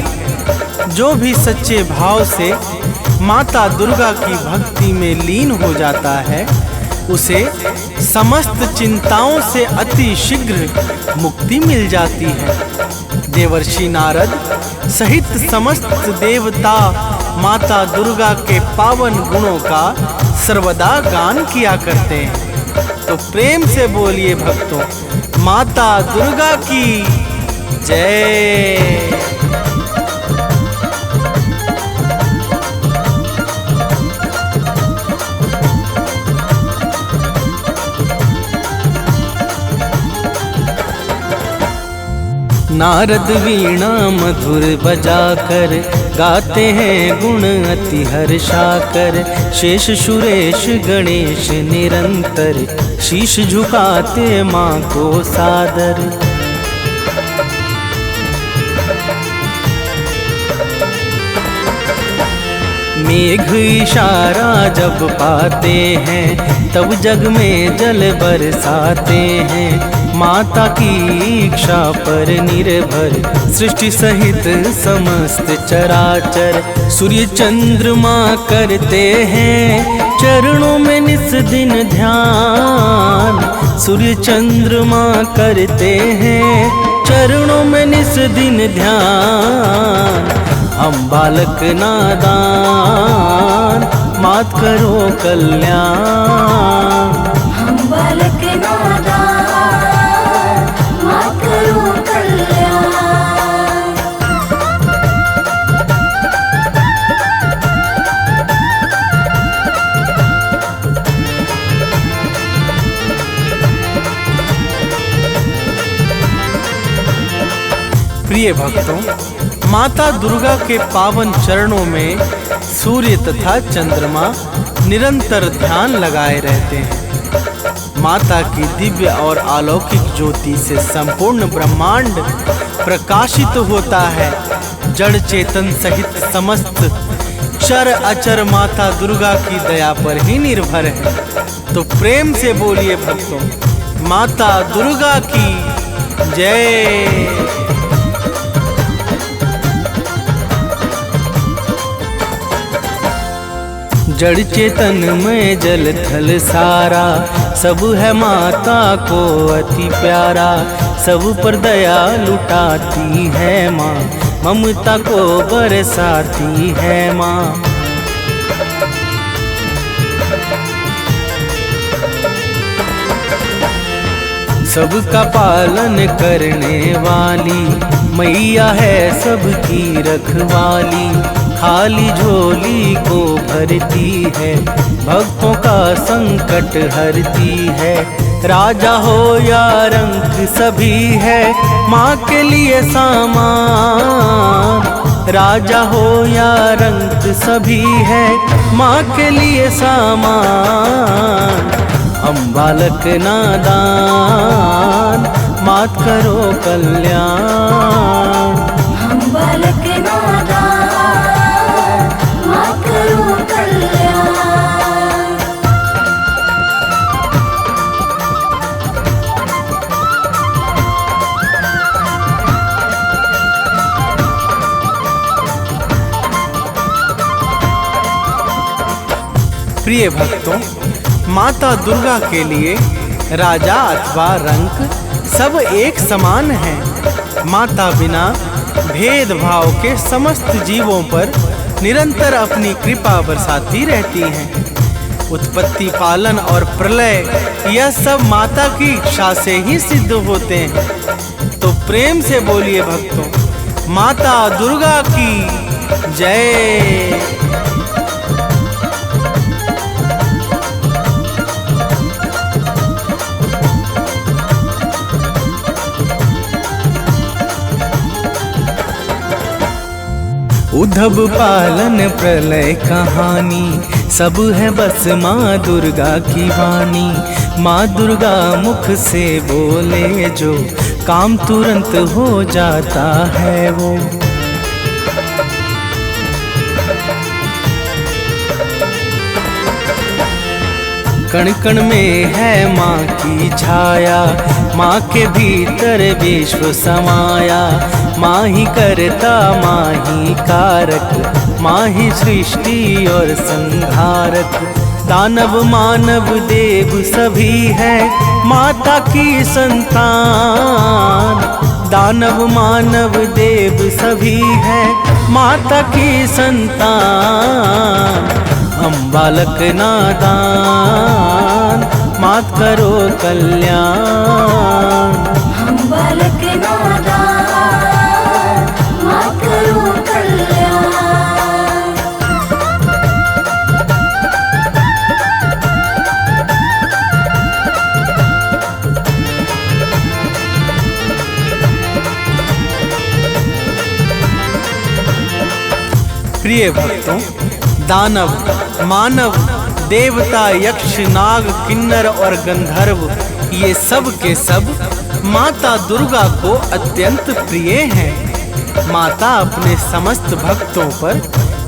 जो भी सच्चे भाव से माता दुर्गा की भक्ति में लीन हो जाता है, उसे समस्त चिंताओं से अति शीघ्र मुक्ति मिल जाती है। देवर्षि नारद सहित समस्त देवता माता दुर्गा के पावन गुणों का सर्वदा गान किया करते हैं। तो प्रेम से बोलिए भक्तों, माता दुर्गा की जय। नारद वीणा मधुर बजाकर गाते हैं गुण अति हर्षाकर। शेष सुरेश गणेश निरंतर शीश झुकाते माँ को सादर। मेघ इशारा जब पाते हैं, तब जग में जल बरसाते हैं। माता की इच्छा पर निर्भर सृष्टि सहित समस्त चराचर। सूर्य चंद्रमा करते हैं चरणों में निस दिन ध्यान। सूर्य चंद्रमा करते हैं चरणों में निस दिन ध्यान। हम बालक नादान, मात करो कल्याण। हम बालक नादान, मात करो कल्याण। प्रिय भक्तों, माता दुर्गा के पावन चरणों में सूर्य तथा चंद्रमा निरंतर ध्यान लगाए रहते हैं। माता की दिव्य और अलौकिक ज्योति से संपूर्ण ब्रह्मांड प्रकाशित होता है। जड़ चेतन सहित समस्त चर अचर माता दुर्गा की दया पर ही निर्भर है। तो प्रेम से बोलिए भक्तों, माता दुर्गा की जय। जड़ चेतन में जल थल सारा, सब है माता को अति प्यारा। सब पर दया लुटाती है माँ, ममता को बरसाती है माँ। सबका पालन करने वाली मैया है सबकी रखवाली। खाली झोली को भरती है, भक्तों का संकट हरती है। राजा हो या रंक सभी है माँ के लिए सामान। राजा हो या रंक सभी है माँ के लिए सामान। हम बालक नादान, मात करो कल्याण। हम बालक नादान, मात करो कल्याण। प्रिय भक्तों, माता दुर्गा के लिए राजा अथवा रंक सब एक समान है। माता बिना भेदभाव के समस्त जीवों पर निरंतर अपनी कृपा बरसाती रहती हैं। उत्पत्ति, पालन और प्रलय यह सब माता की इच्छा से ही सिद्ध होते हैं। तो प्रेम से बोलिए भक्तों, माता दुर्गा की जय। उद्धव पालन प्रलय कहानी सब है बस माँ दुर्गा की वाणी। माँ दुर्गा मुख से बोले जो काम तुरंत हो जाता है वो। कण कण में है माँ की छाया, माँ के भीतर विश्व समाया। माँ ही करता माँ ही कारक, माँ ही सृष्टि और संहारक। दानव मानव देव सभी है माता की संतान। दानव मानव देव सभी है माता की संतान। हम बालक नादान मात करो कल्याण। हम बालक नादान मात करो कल्याण। प्रिय भक्तों, दानव, मानव, देवता, यक्ष, नाग, किन्नर और गंधर्व ये सब के सब माता दुर्गा को अत्यंत प्रिय हैं। माता अपने समस्त भक्तों पर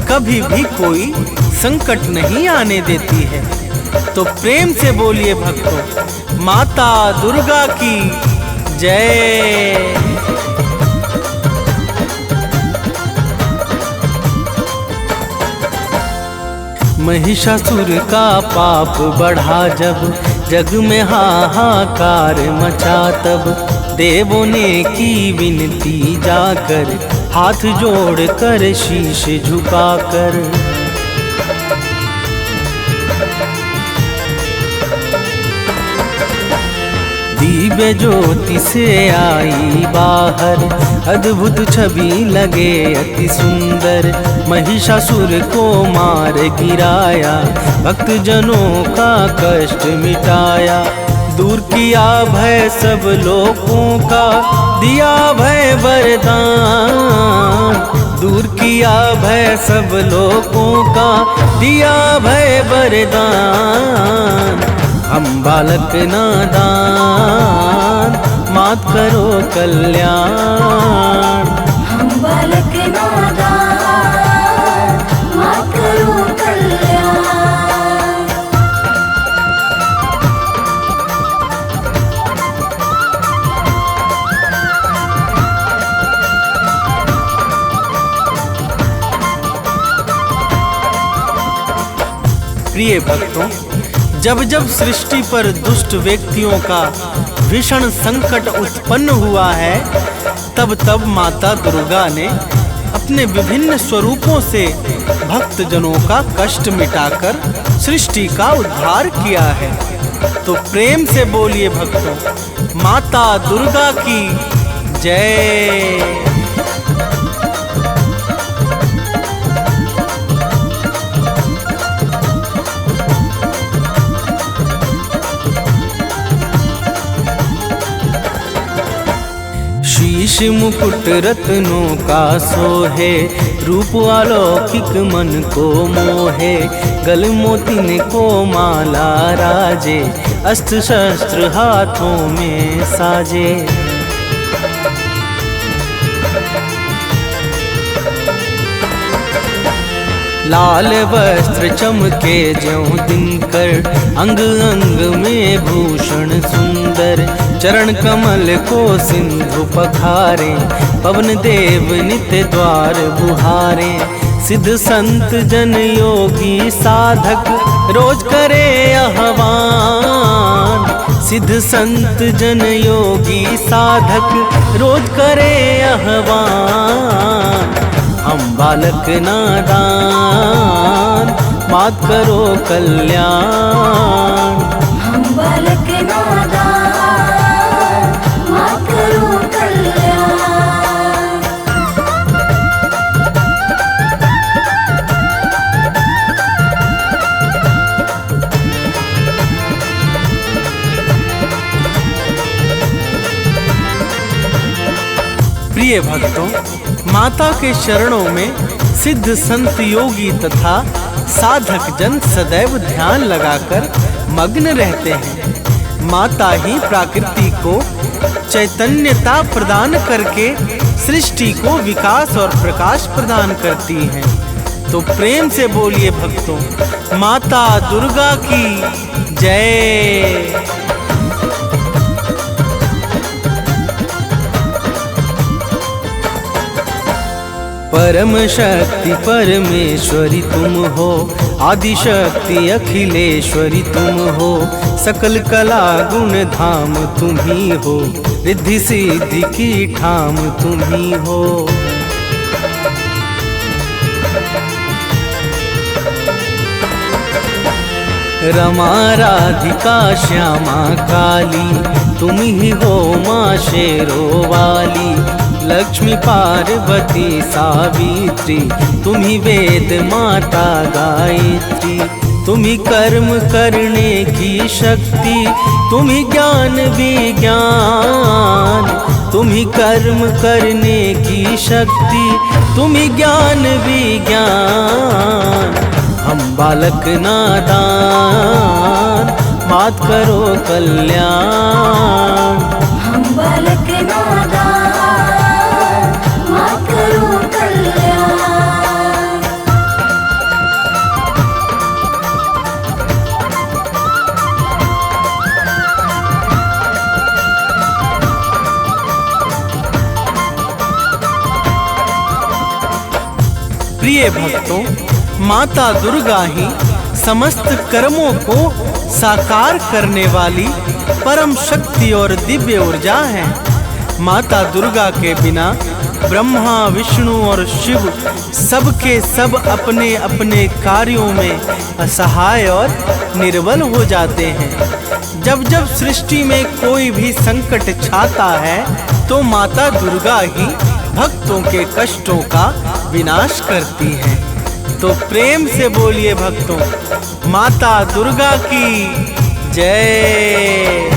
कभी भी कोई संकट नहीं आने देती है। तो प्रेम से बोलिए भक्तों, माता दुर्गा की जय। महिषासुर का पाप बढ़ा जब, जग में हाहाकार मचा तब। देवों ने की विनती जाकर, हाथ जोड़कर शीश झुकाकर। दिव्य ज्योति से आई बाहर, अद्भुत छवि लगे अति सुंदर। महिषासुर को मार गिराया, भक्त जनों का कष्ट मिटाया। दूर किया भय सब लोगों का, दिया भय वरदान। दूर किया भय सब लोगों का, दिया भय वरदान। हम बालक नादान मात करो कल्याण। हम बालक नादान मात करो कल्याण। प्रिय भक्तों, जब जब सृष्टि पर दुष्ट व्यक्तियों का भीषण संकट उत्पन्न हुआ है, तब तब माता दुर्गा ने अपने विभिन्न स्वरूपों से भक्त जनों का कष्ट मिटाकर सृष्टि का उद्धार किया है। तो प्रेम से बोलिए भक्तों, माता दुर्गा की जय। शीश मुकुट रत्नों का सोहे, रूप अलौकिक मन को मोहे। गल मोतिन को माला राजे, अस्त्र शस्त्र हाथों में साजे। लाल वस्त्र चमके ज्यों दिनकर, अंग अंग में भूषण सुंदर। चरण कमल को सिंधु पखारे, पवन देव नित्य द्वार बुहारे। सिद्ध संत जन योगी साधक, रोज करे आह्वान। सिद्ध संत जन योगी साधक, रोज करे आह्वान। बालक नादान मात करो कल्याण। हम बालक नादान मात करो कल्याण। प्रिय भक्तों, माता के चरणों में सिद्ध संत योगी तथा साधक जन सदैव ध्यान लगाकर मग्न रहते हैं। माता ही प्रकृति को चैतन्यता प्रदान करके सृष्टि को विकास और प्रकाश प्रदान करती हैं। तो प्रेम से बोलिए भक्तों, माता दुर्गा की जय। परम शक्ति परमेश्वरी तुम हो, आदि शक्ति अखिलेश्वरी तुम हो, सकल कला गुण धाम तुम ही हो, रिद्धि सिद्धि की ठाम तुम ही हो। रमा राधिका श्यामा काली तुम ही हो माँ शेरो वाली, लक्ष्मी पार्वती सावित्री तुम ही वेद माता गायत्री। तुम ही कर्म करने की शक्ति, तुम ही ज्ञान विज्ञान, तुम ही कर्म करने की शक्ति, तुम ही ज्ञान विज्ञान। हम बालक नादान मात करो कल्याण। हम बालक नादान मात करो कल्याण। प्रिय भक्तों, माता दुर्गा ही समस्त कर्मों को साकार करने वाली परम शक्ति और दिव्य ऊर्जा है। माता दुर्गा के बिना ब्रह्मा विष्णु और शिव सबके सब अपने अपने कार्यों में असहाय और निर्बल हो जाते हैं। जब जब सृष्टि में कोई भी संकट छाता है तो माता दुर्गा ही भक्तों के कष्टों का विनाश करती है। तो प्रेम से बोलिए भक्तों, माता दुर्गा की जय।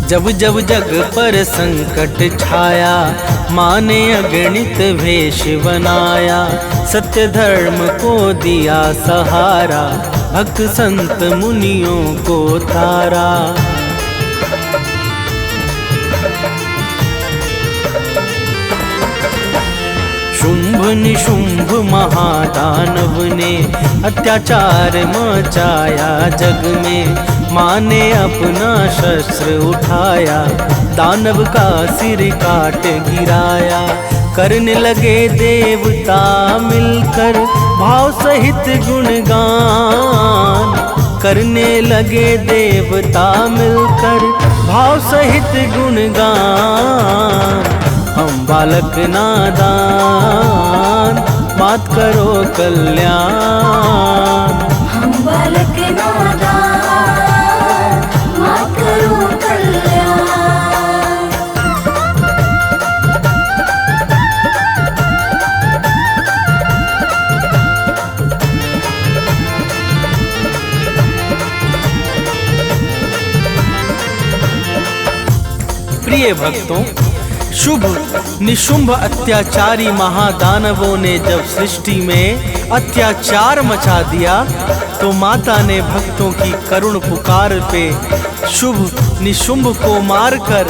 जब जब जग पर संकट छाया, माँ ने अगणित वेश बनाया, सत्य धर्म को दिया सहारा, भक्त संत मुनियों को तारा। शुंभ निशुंभ महादानव ने अत्याचार मचाया जग में, माँ ने अपना शस्त्र उठाया, दानव का सिर काट गिराया। करने लगे देवता मिलकर भाव सहित गुणगान, करने लगे देवता मिलकर भाव सहित गुणगान। हम बालक नादान मात करो कल्याण। हम बालक नादान मात करो कल्याण। प्रिय भक्तों, शुभ निशुंभ अत्याचारी महादानवों ने जब सृष्टि में अत्याचार मचा दिया तो माता ने भक्तों की करुण पुकार पे शुभ निशुंभ को मारकर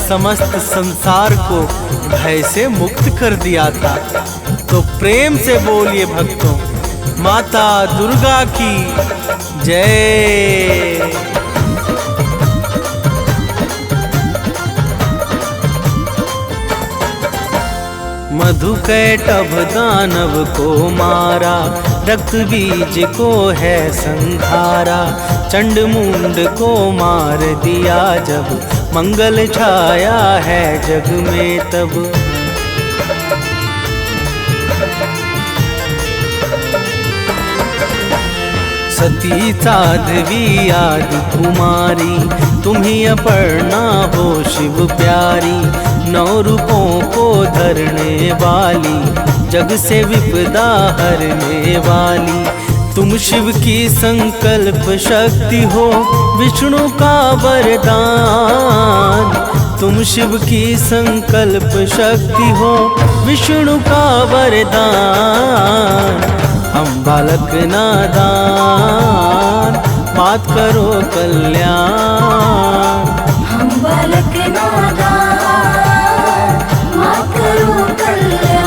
समस्त संसार को भय से मुक्त कर दिया था। तो प्रेम से बोलिए भक्तों, माता दुर्गा की जय। मधुकैटभ दानव को मारा, रक्त बीज को है संहारा। चंड मुंड को मार दिया जब, मंगल छाया है जग में तब। सती साध्वी आदि कुमारी, तुम्ही अपर्णा हो शिव प्यारी। 9 रूपों को धरने वाली, जग से विपदा हरने वाली। तुम शिव की संकल्प शक्ति हो, विष्णु का वरदान। तुम शिव की संकल्प शक्ति हो, विष्णु का वरदान। हम बालक नादान, मात करो कल्याण। हम बालक नादान, मात करो कल्याण।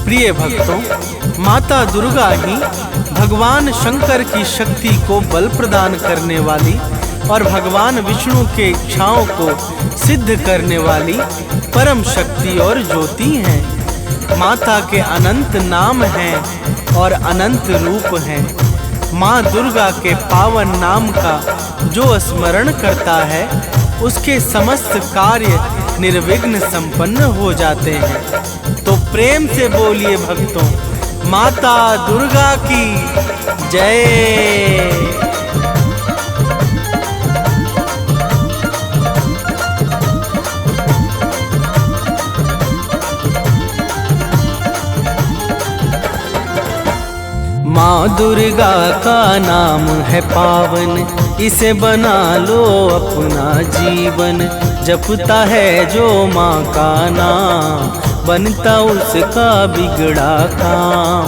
प्रिय भक्तों, माता दुर्गा ही भगवान शंकर की शक्ति को बल प्रदान करने वाली और भगवान विष्णु के इच्छाओं को सिद्ध करने वाली परम शक्ति और ज्योति हैं। माता के अनंत नाम हैं और अनंत रूप हैं। माँ दुर्गा के पावन नाम का जो स्मरण करता है, उसके समस्त कार्य निर्विघ्न संपन्न हो जाते हैं। तो प्रेम से बोलिए भक्तों, माता दुर्गा की जय। माँ दुर्गा का नाम है पावन, इसे बना लो अपना जीवन। जपता है जो माँ का नाम, बनता उसका बिगड़ा काम।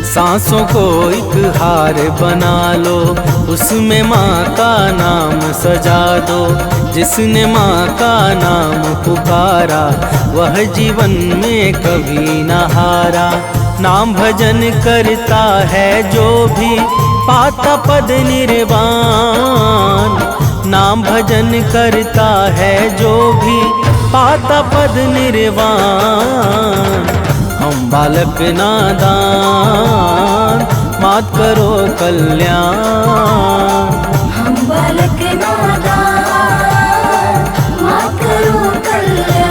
सांसों को एक हार बना लो, उसमें माँ का नाम सजा दो। जिसने माँ का नाम पुकारा, वह जीवन में कभी न हारा। नाम भजन करता है जो भी, पाता पद निर्वाण। नाम भजन करता है जो भी, पाता पद निर्वाण। हम बालक नादान, मात करो कल्याण। हम बालक नादान, मात करो कल्याण।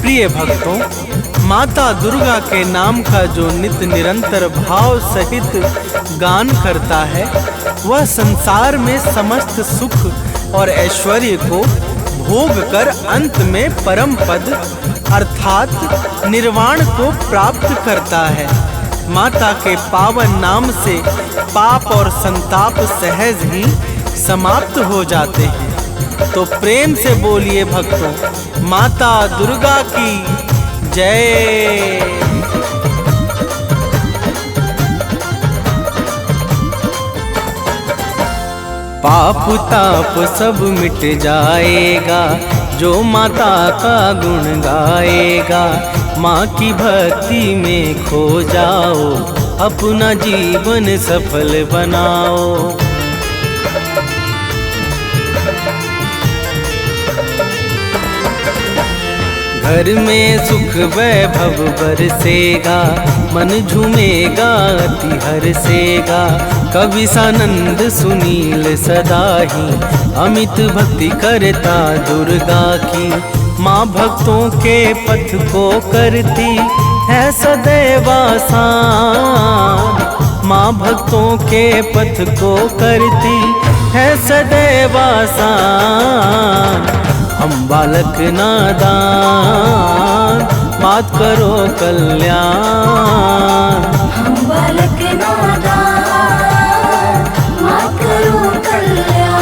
प्रिय भक्तों, माता दुर्गा के नाम का जो नित्य निरंतर भाव सहित गान करता है, वह संसार में समस्त सुख और ऐश्वर्य को भोग कर अंत में परम पद अर्थात निर्वाण को प्राप्त करता है। माता के पावन नाम से पाप और संताप सहज ही समाप्त हो जाते हैं। तो प्रेम से बोलिए भक्तों, माता दुर्गा की जय। पाप ताप सब मिट जाएगा, जो माता का गुण गाएगा। माँ की भक्ति में खो जाओ, अपना जीवन सफल बनाओ। घर में सुख वैभव बरसेगा, मन झूमेगा अति हर्षेगा। कवि सानंद सुनील सदा ही, अमित भक्ति करता दुर्गा की। माँ भक्तों के पथ को करती है सदैव आसान। माँ भक्तों के पथ को करती है सदैव आसान। हम बालक नादान, मात करो कल्याण। हम बालक नादान, मात करो कल्याण।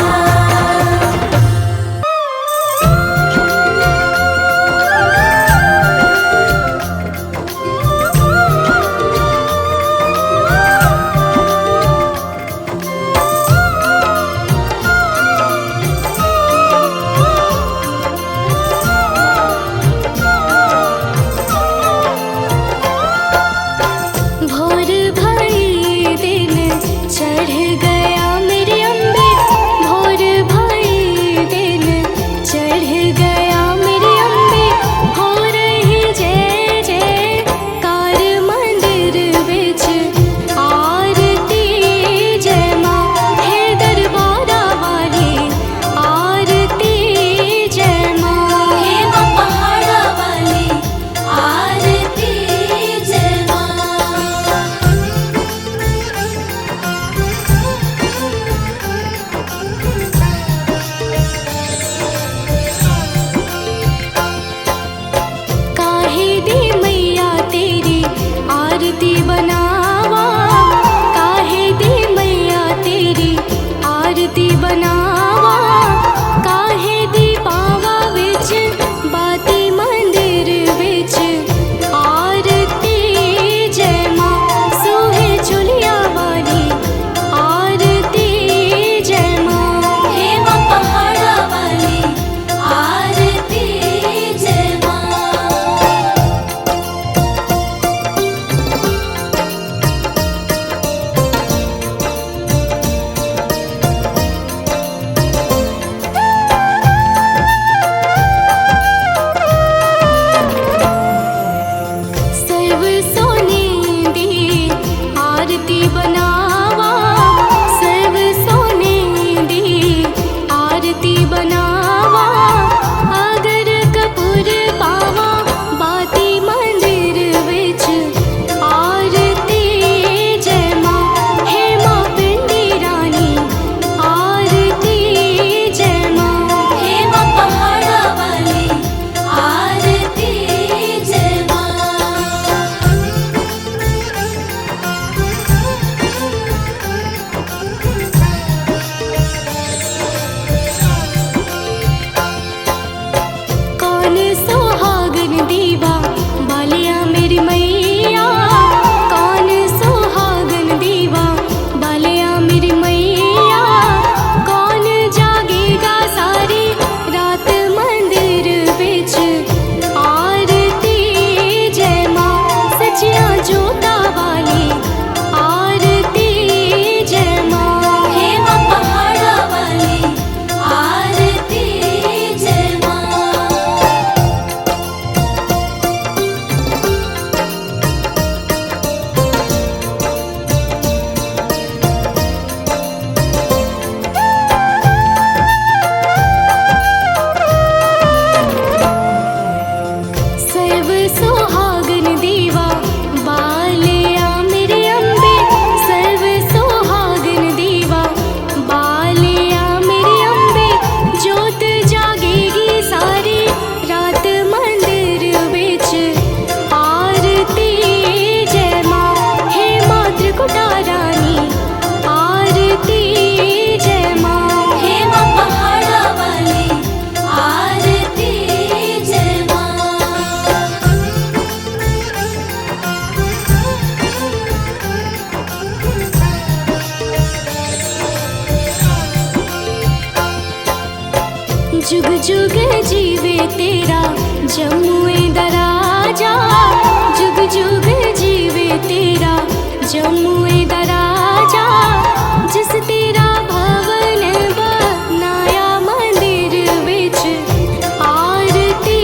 जीवे तेरा जमुए दराजा, जुग जुग जीवे तेरा जमुए दराजा। जिस तेरा भवन बनाया मंदिर विच आरती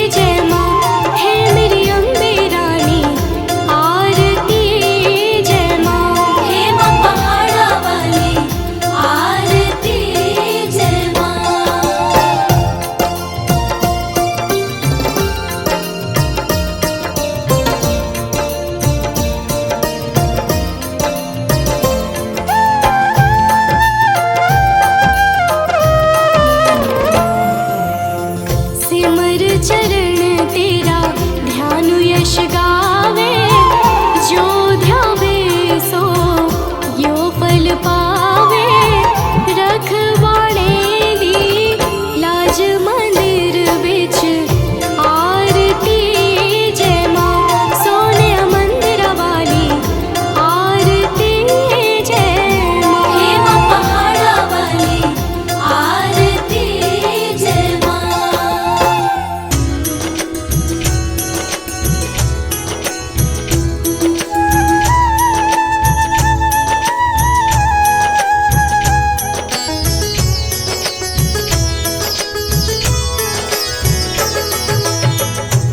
जय माँ, है मेरी अम्बे रानी आरती जय माँ। हे माँ पहाड़ा वाली आरती जय माँ। सिमर चरण तेरा ध्यान यश गावे, जो ध्यावे सो यो फल पावे। रखवाणे दी लाज मंदिर विच आरती जय माँ, सोने मंदिर वाली आरती जय माँ। हे माँ पहाड़ा वाली आरती जय माँ।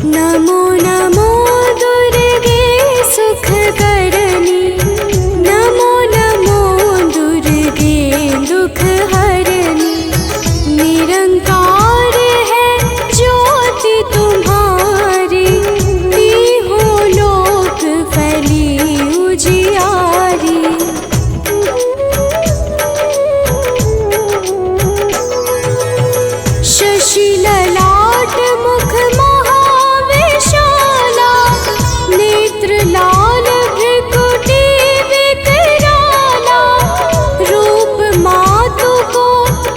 नमो नमो दुर्गे सुख करनी, नमो नमो दुर्गे दुख हरनी। निरंकार है ज्योति तुम्हारी, तीहों लोक फैली उजियारी। शशि ललाट मुख महाविशाला, नेत्र लाल भृकुटी विकराला। रूप मातु को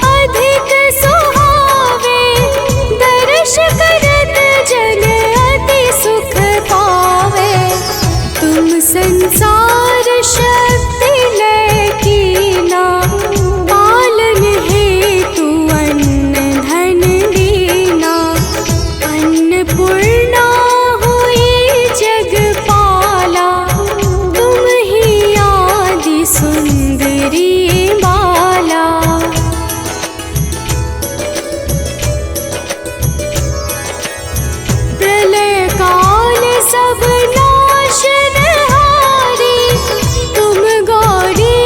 अधिक सुहावे, दर्श करत जन अति सुख पावे। तुम संसार शक्ति लय कीना, पालन हेतु अन्न धन दीना। अन्नपूर्णा हुई जगपाला, तुम ही आदि सुंदरी बाला। प्रलय काल सब नाशनहारी, तुम गौरी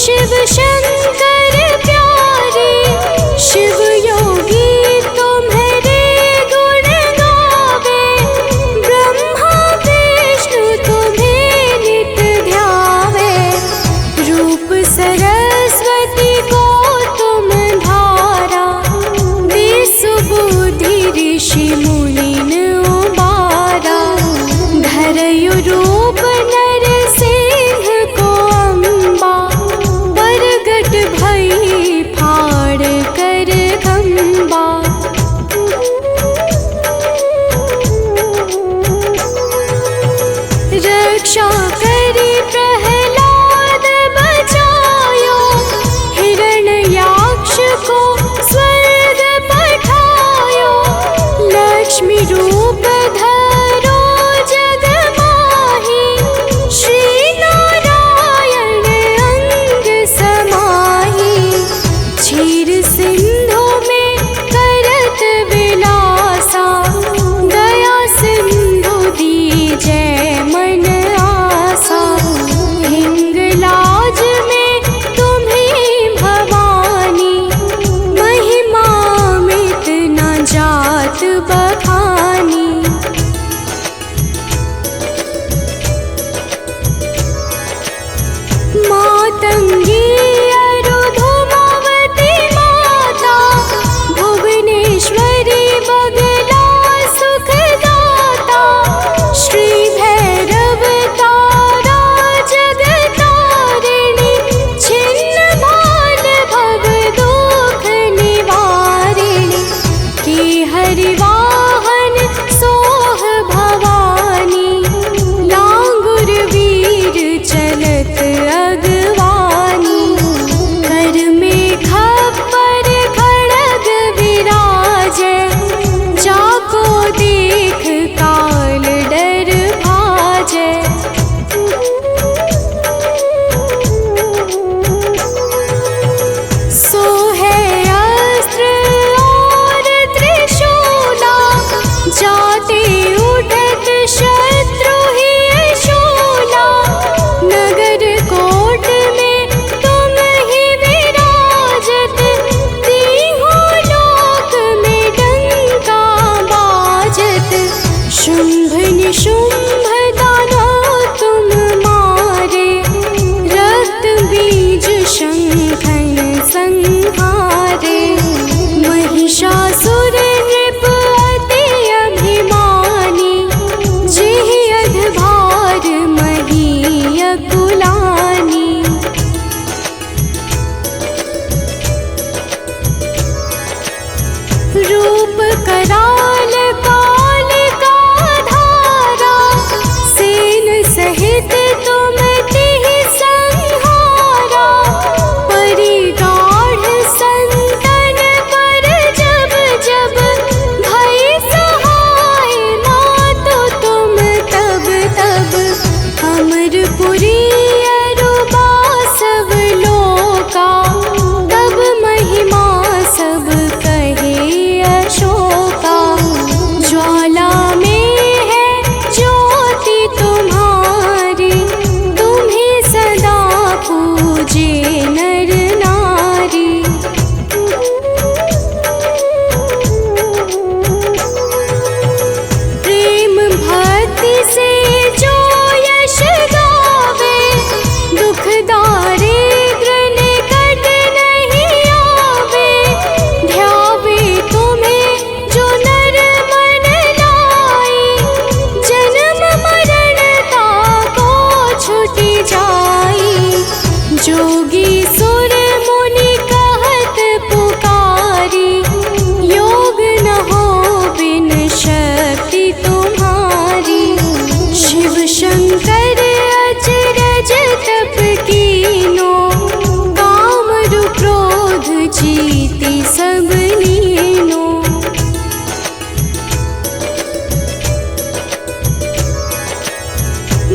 शिव शंकर प्यारी। शिव योगी तुम्हारे गुण गावे, ब्रह्मा विष्णु तुम्हें नित ध्यावे। रूप सरस्वती को तुम धारा, विसुबुद्धि ऋषि मुनिन उबारा। धरयु रूप नरसिंह को अम्बा, प्रगट भई फाड़ कर खम्बा। रक्षा करी प्रहलाद बचायो, हिरण्याक्ष को स्वर्ग पठायो। लक्ष्मी रूप धरो जग माही, श्री नारायण अंग समाही। क्षीर सिंधु में करत विलासा, दया सिंधु दीजै मन आसा। हिंगलाज में तुम्हीं भवानी, महिमा मित न जात बखानी। मातंगी अरुधुमावती माता, भुवनेश्वरी बगला सुखदाता। श्री भैरव तारा जगतारिणी, छिन्न भाल भव दुख निवारिणी। की हरिवाहन सोह भवानी, लांगुर वीर चलत अगवानी। कर में खप्पर खड़ग विराजै, शुंभ निशुंभ दानव तुम मारे, रक्त बीज शंखन संहारे। महिषासुर नृप अति अभिमानी, जिहि अधभार महीय कुलानी। रूप कराल काल का धारा, सेन सहित तुम तिहि संहारा। परिगाढ़ संतन पर जब जब, भई सहाय मातु तुम तब तब। अमरपुरी अरुबा सब लोका, तब महिमा सब कहे अशोका। ज्वाला में है ज्योति तुम्हारी, तुम्हें सदा पूजे नर नारी। प्रेम भक्ति से जो यश गावे, दुख दारिद्र निकट नहीं आवे। ध्यावे तुम्हें जो नर मन लाई, जन्म मरण ताको छुटि जाई। जोगी सुर मुनि कहत पुकारी, योग न हो बिन शक्ति तुम्हारी। शिव शंकर अचरज तप कीनो, काम रु क्रोध जीति सब लीनो।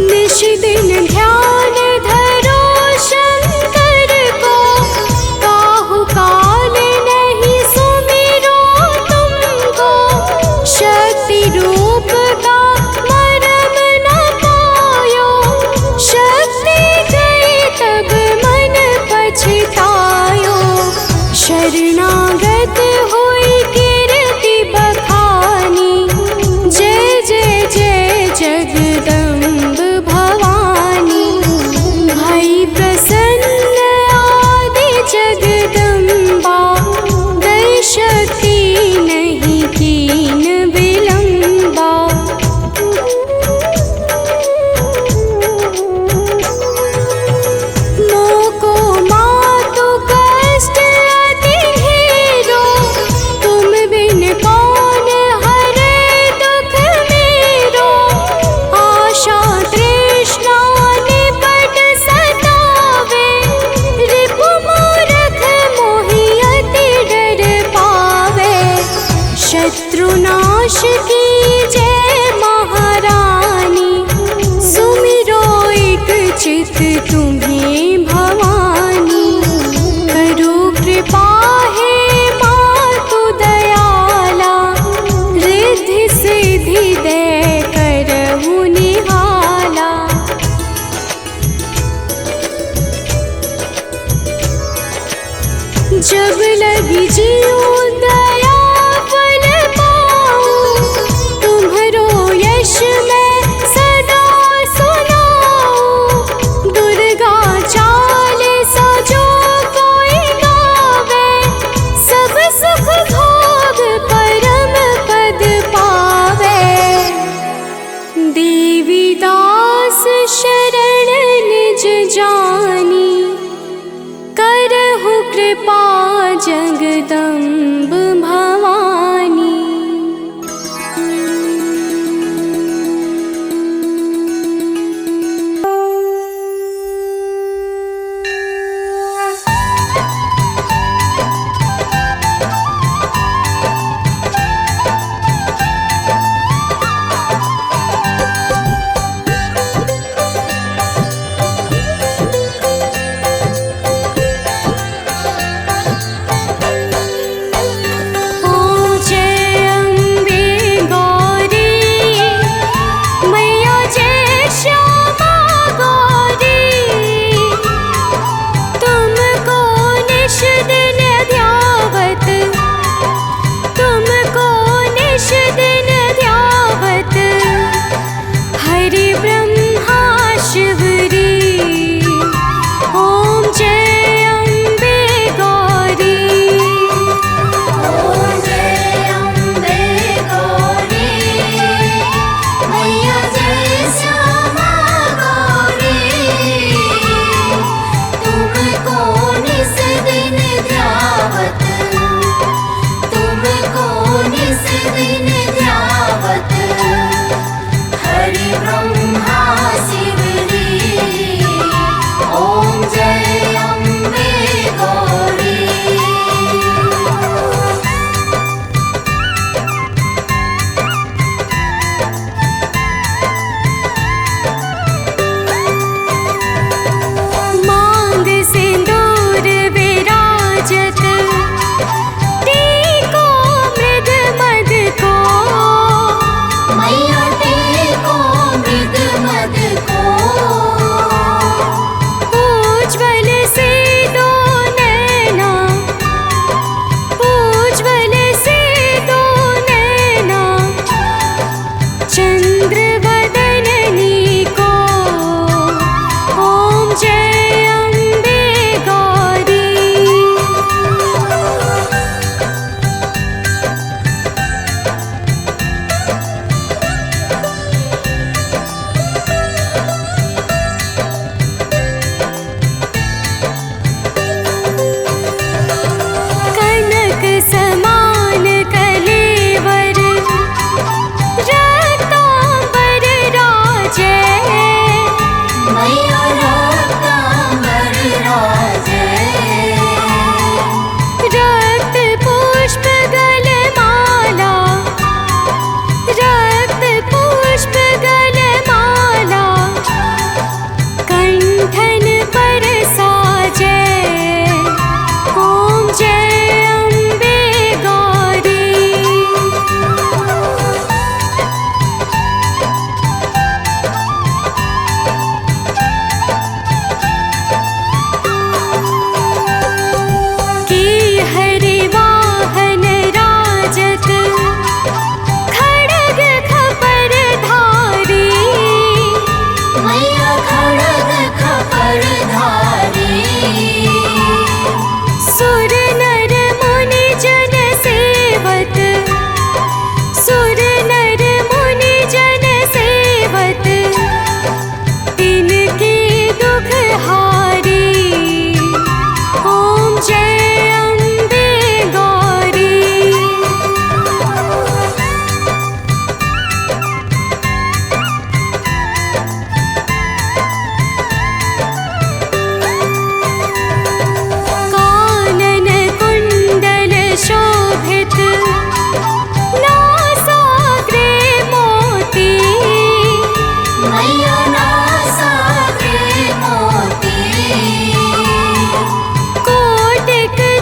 निश दिन ध्यान धरो शंकर को, काहू काल नहीं सुमिरो तुमको। शक्ति रूप का मरम न पायो, शक्ति गई तब मन पछतायो। शरणागत हुई कीर्ति बखानी, जय जय जय जगदम्ब भवानी। भई प्रसन्न आदि जगदम्बा, दई शक्ति नहीं कीन विलंबा। मोको मातु कष्ट अति ढेरो, तुम बिन कौन हरे दुख मेरो। आशा तृष्णा निपट सतावे, रिपु मूरख मोहि अति डर पावे। शत्रुनाश की जय महारानी, सुमिरो एक चित तुम्हें भवानी। करो कृपा हे मातु दयाला, रिद्धि सिद्धि दे करहु निहाला। जब लगी जीव दया फल पाऊं, तुम्हरो यश मैं सदा सुनाऊं। दुर्गा चार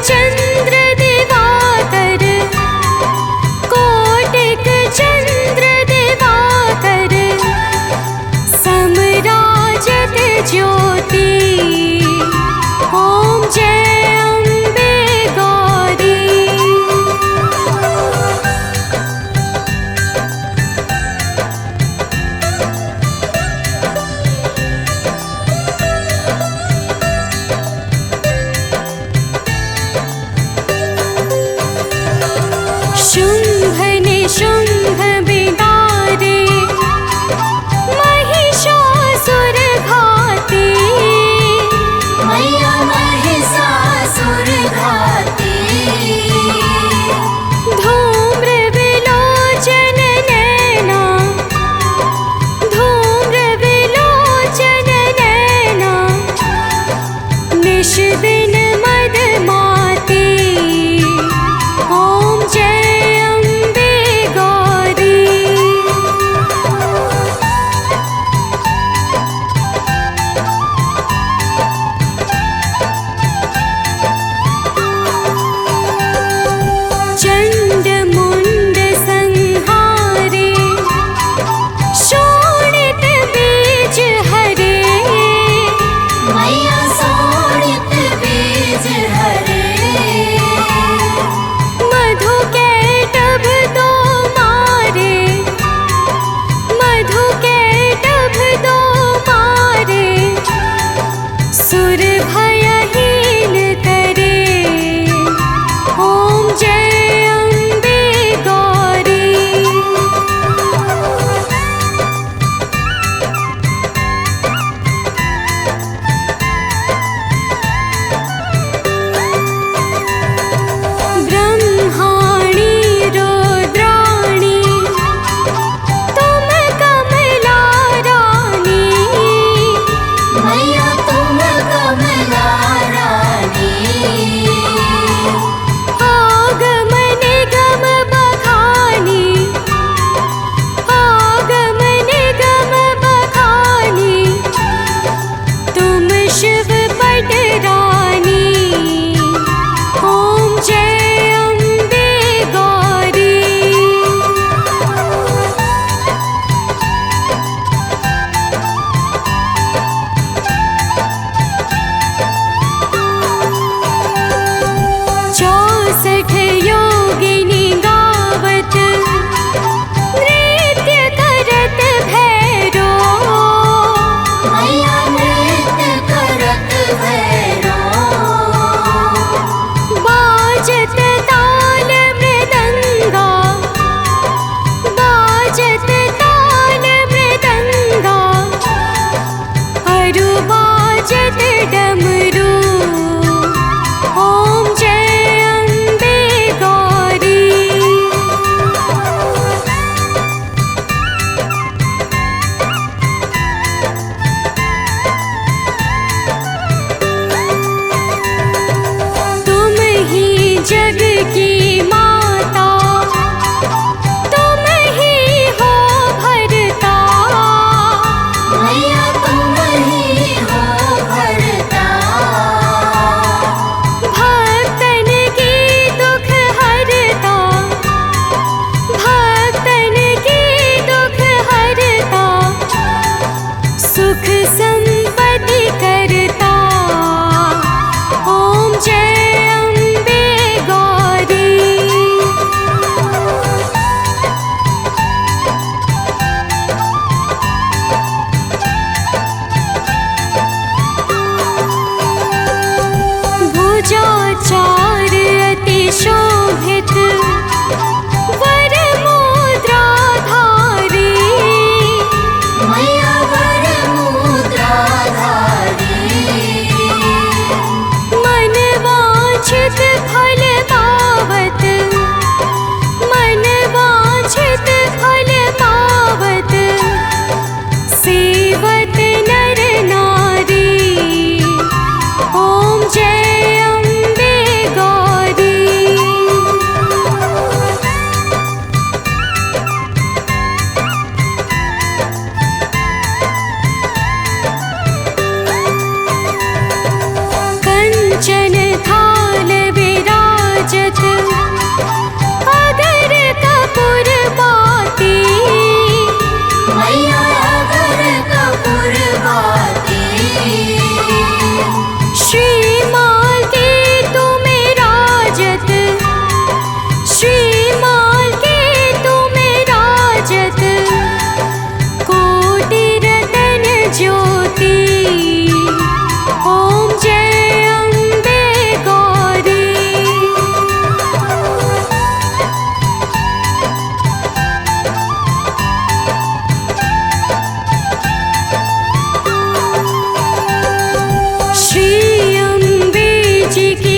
चंद्र दिवाकर, कोटिक चंद्र दिवाकर, समराजत ज्योति, ओम जय अम्बे गौरी।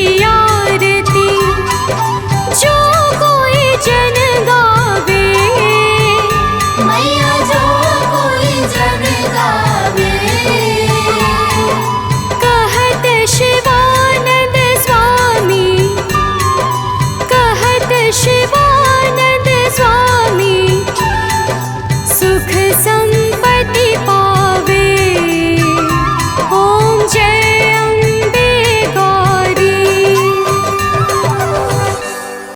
मैया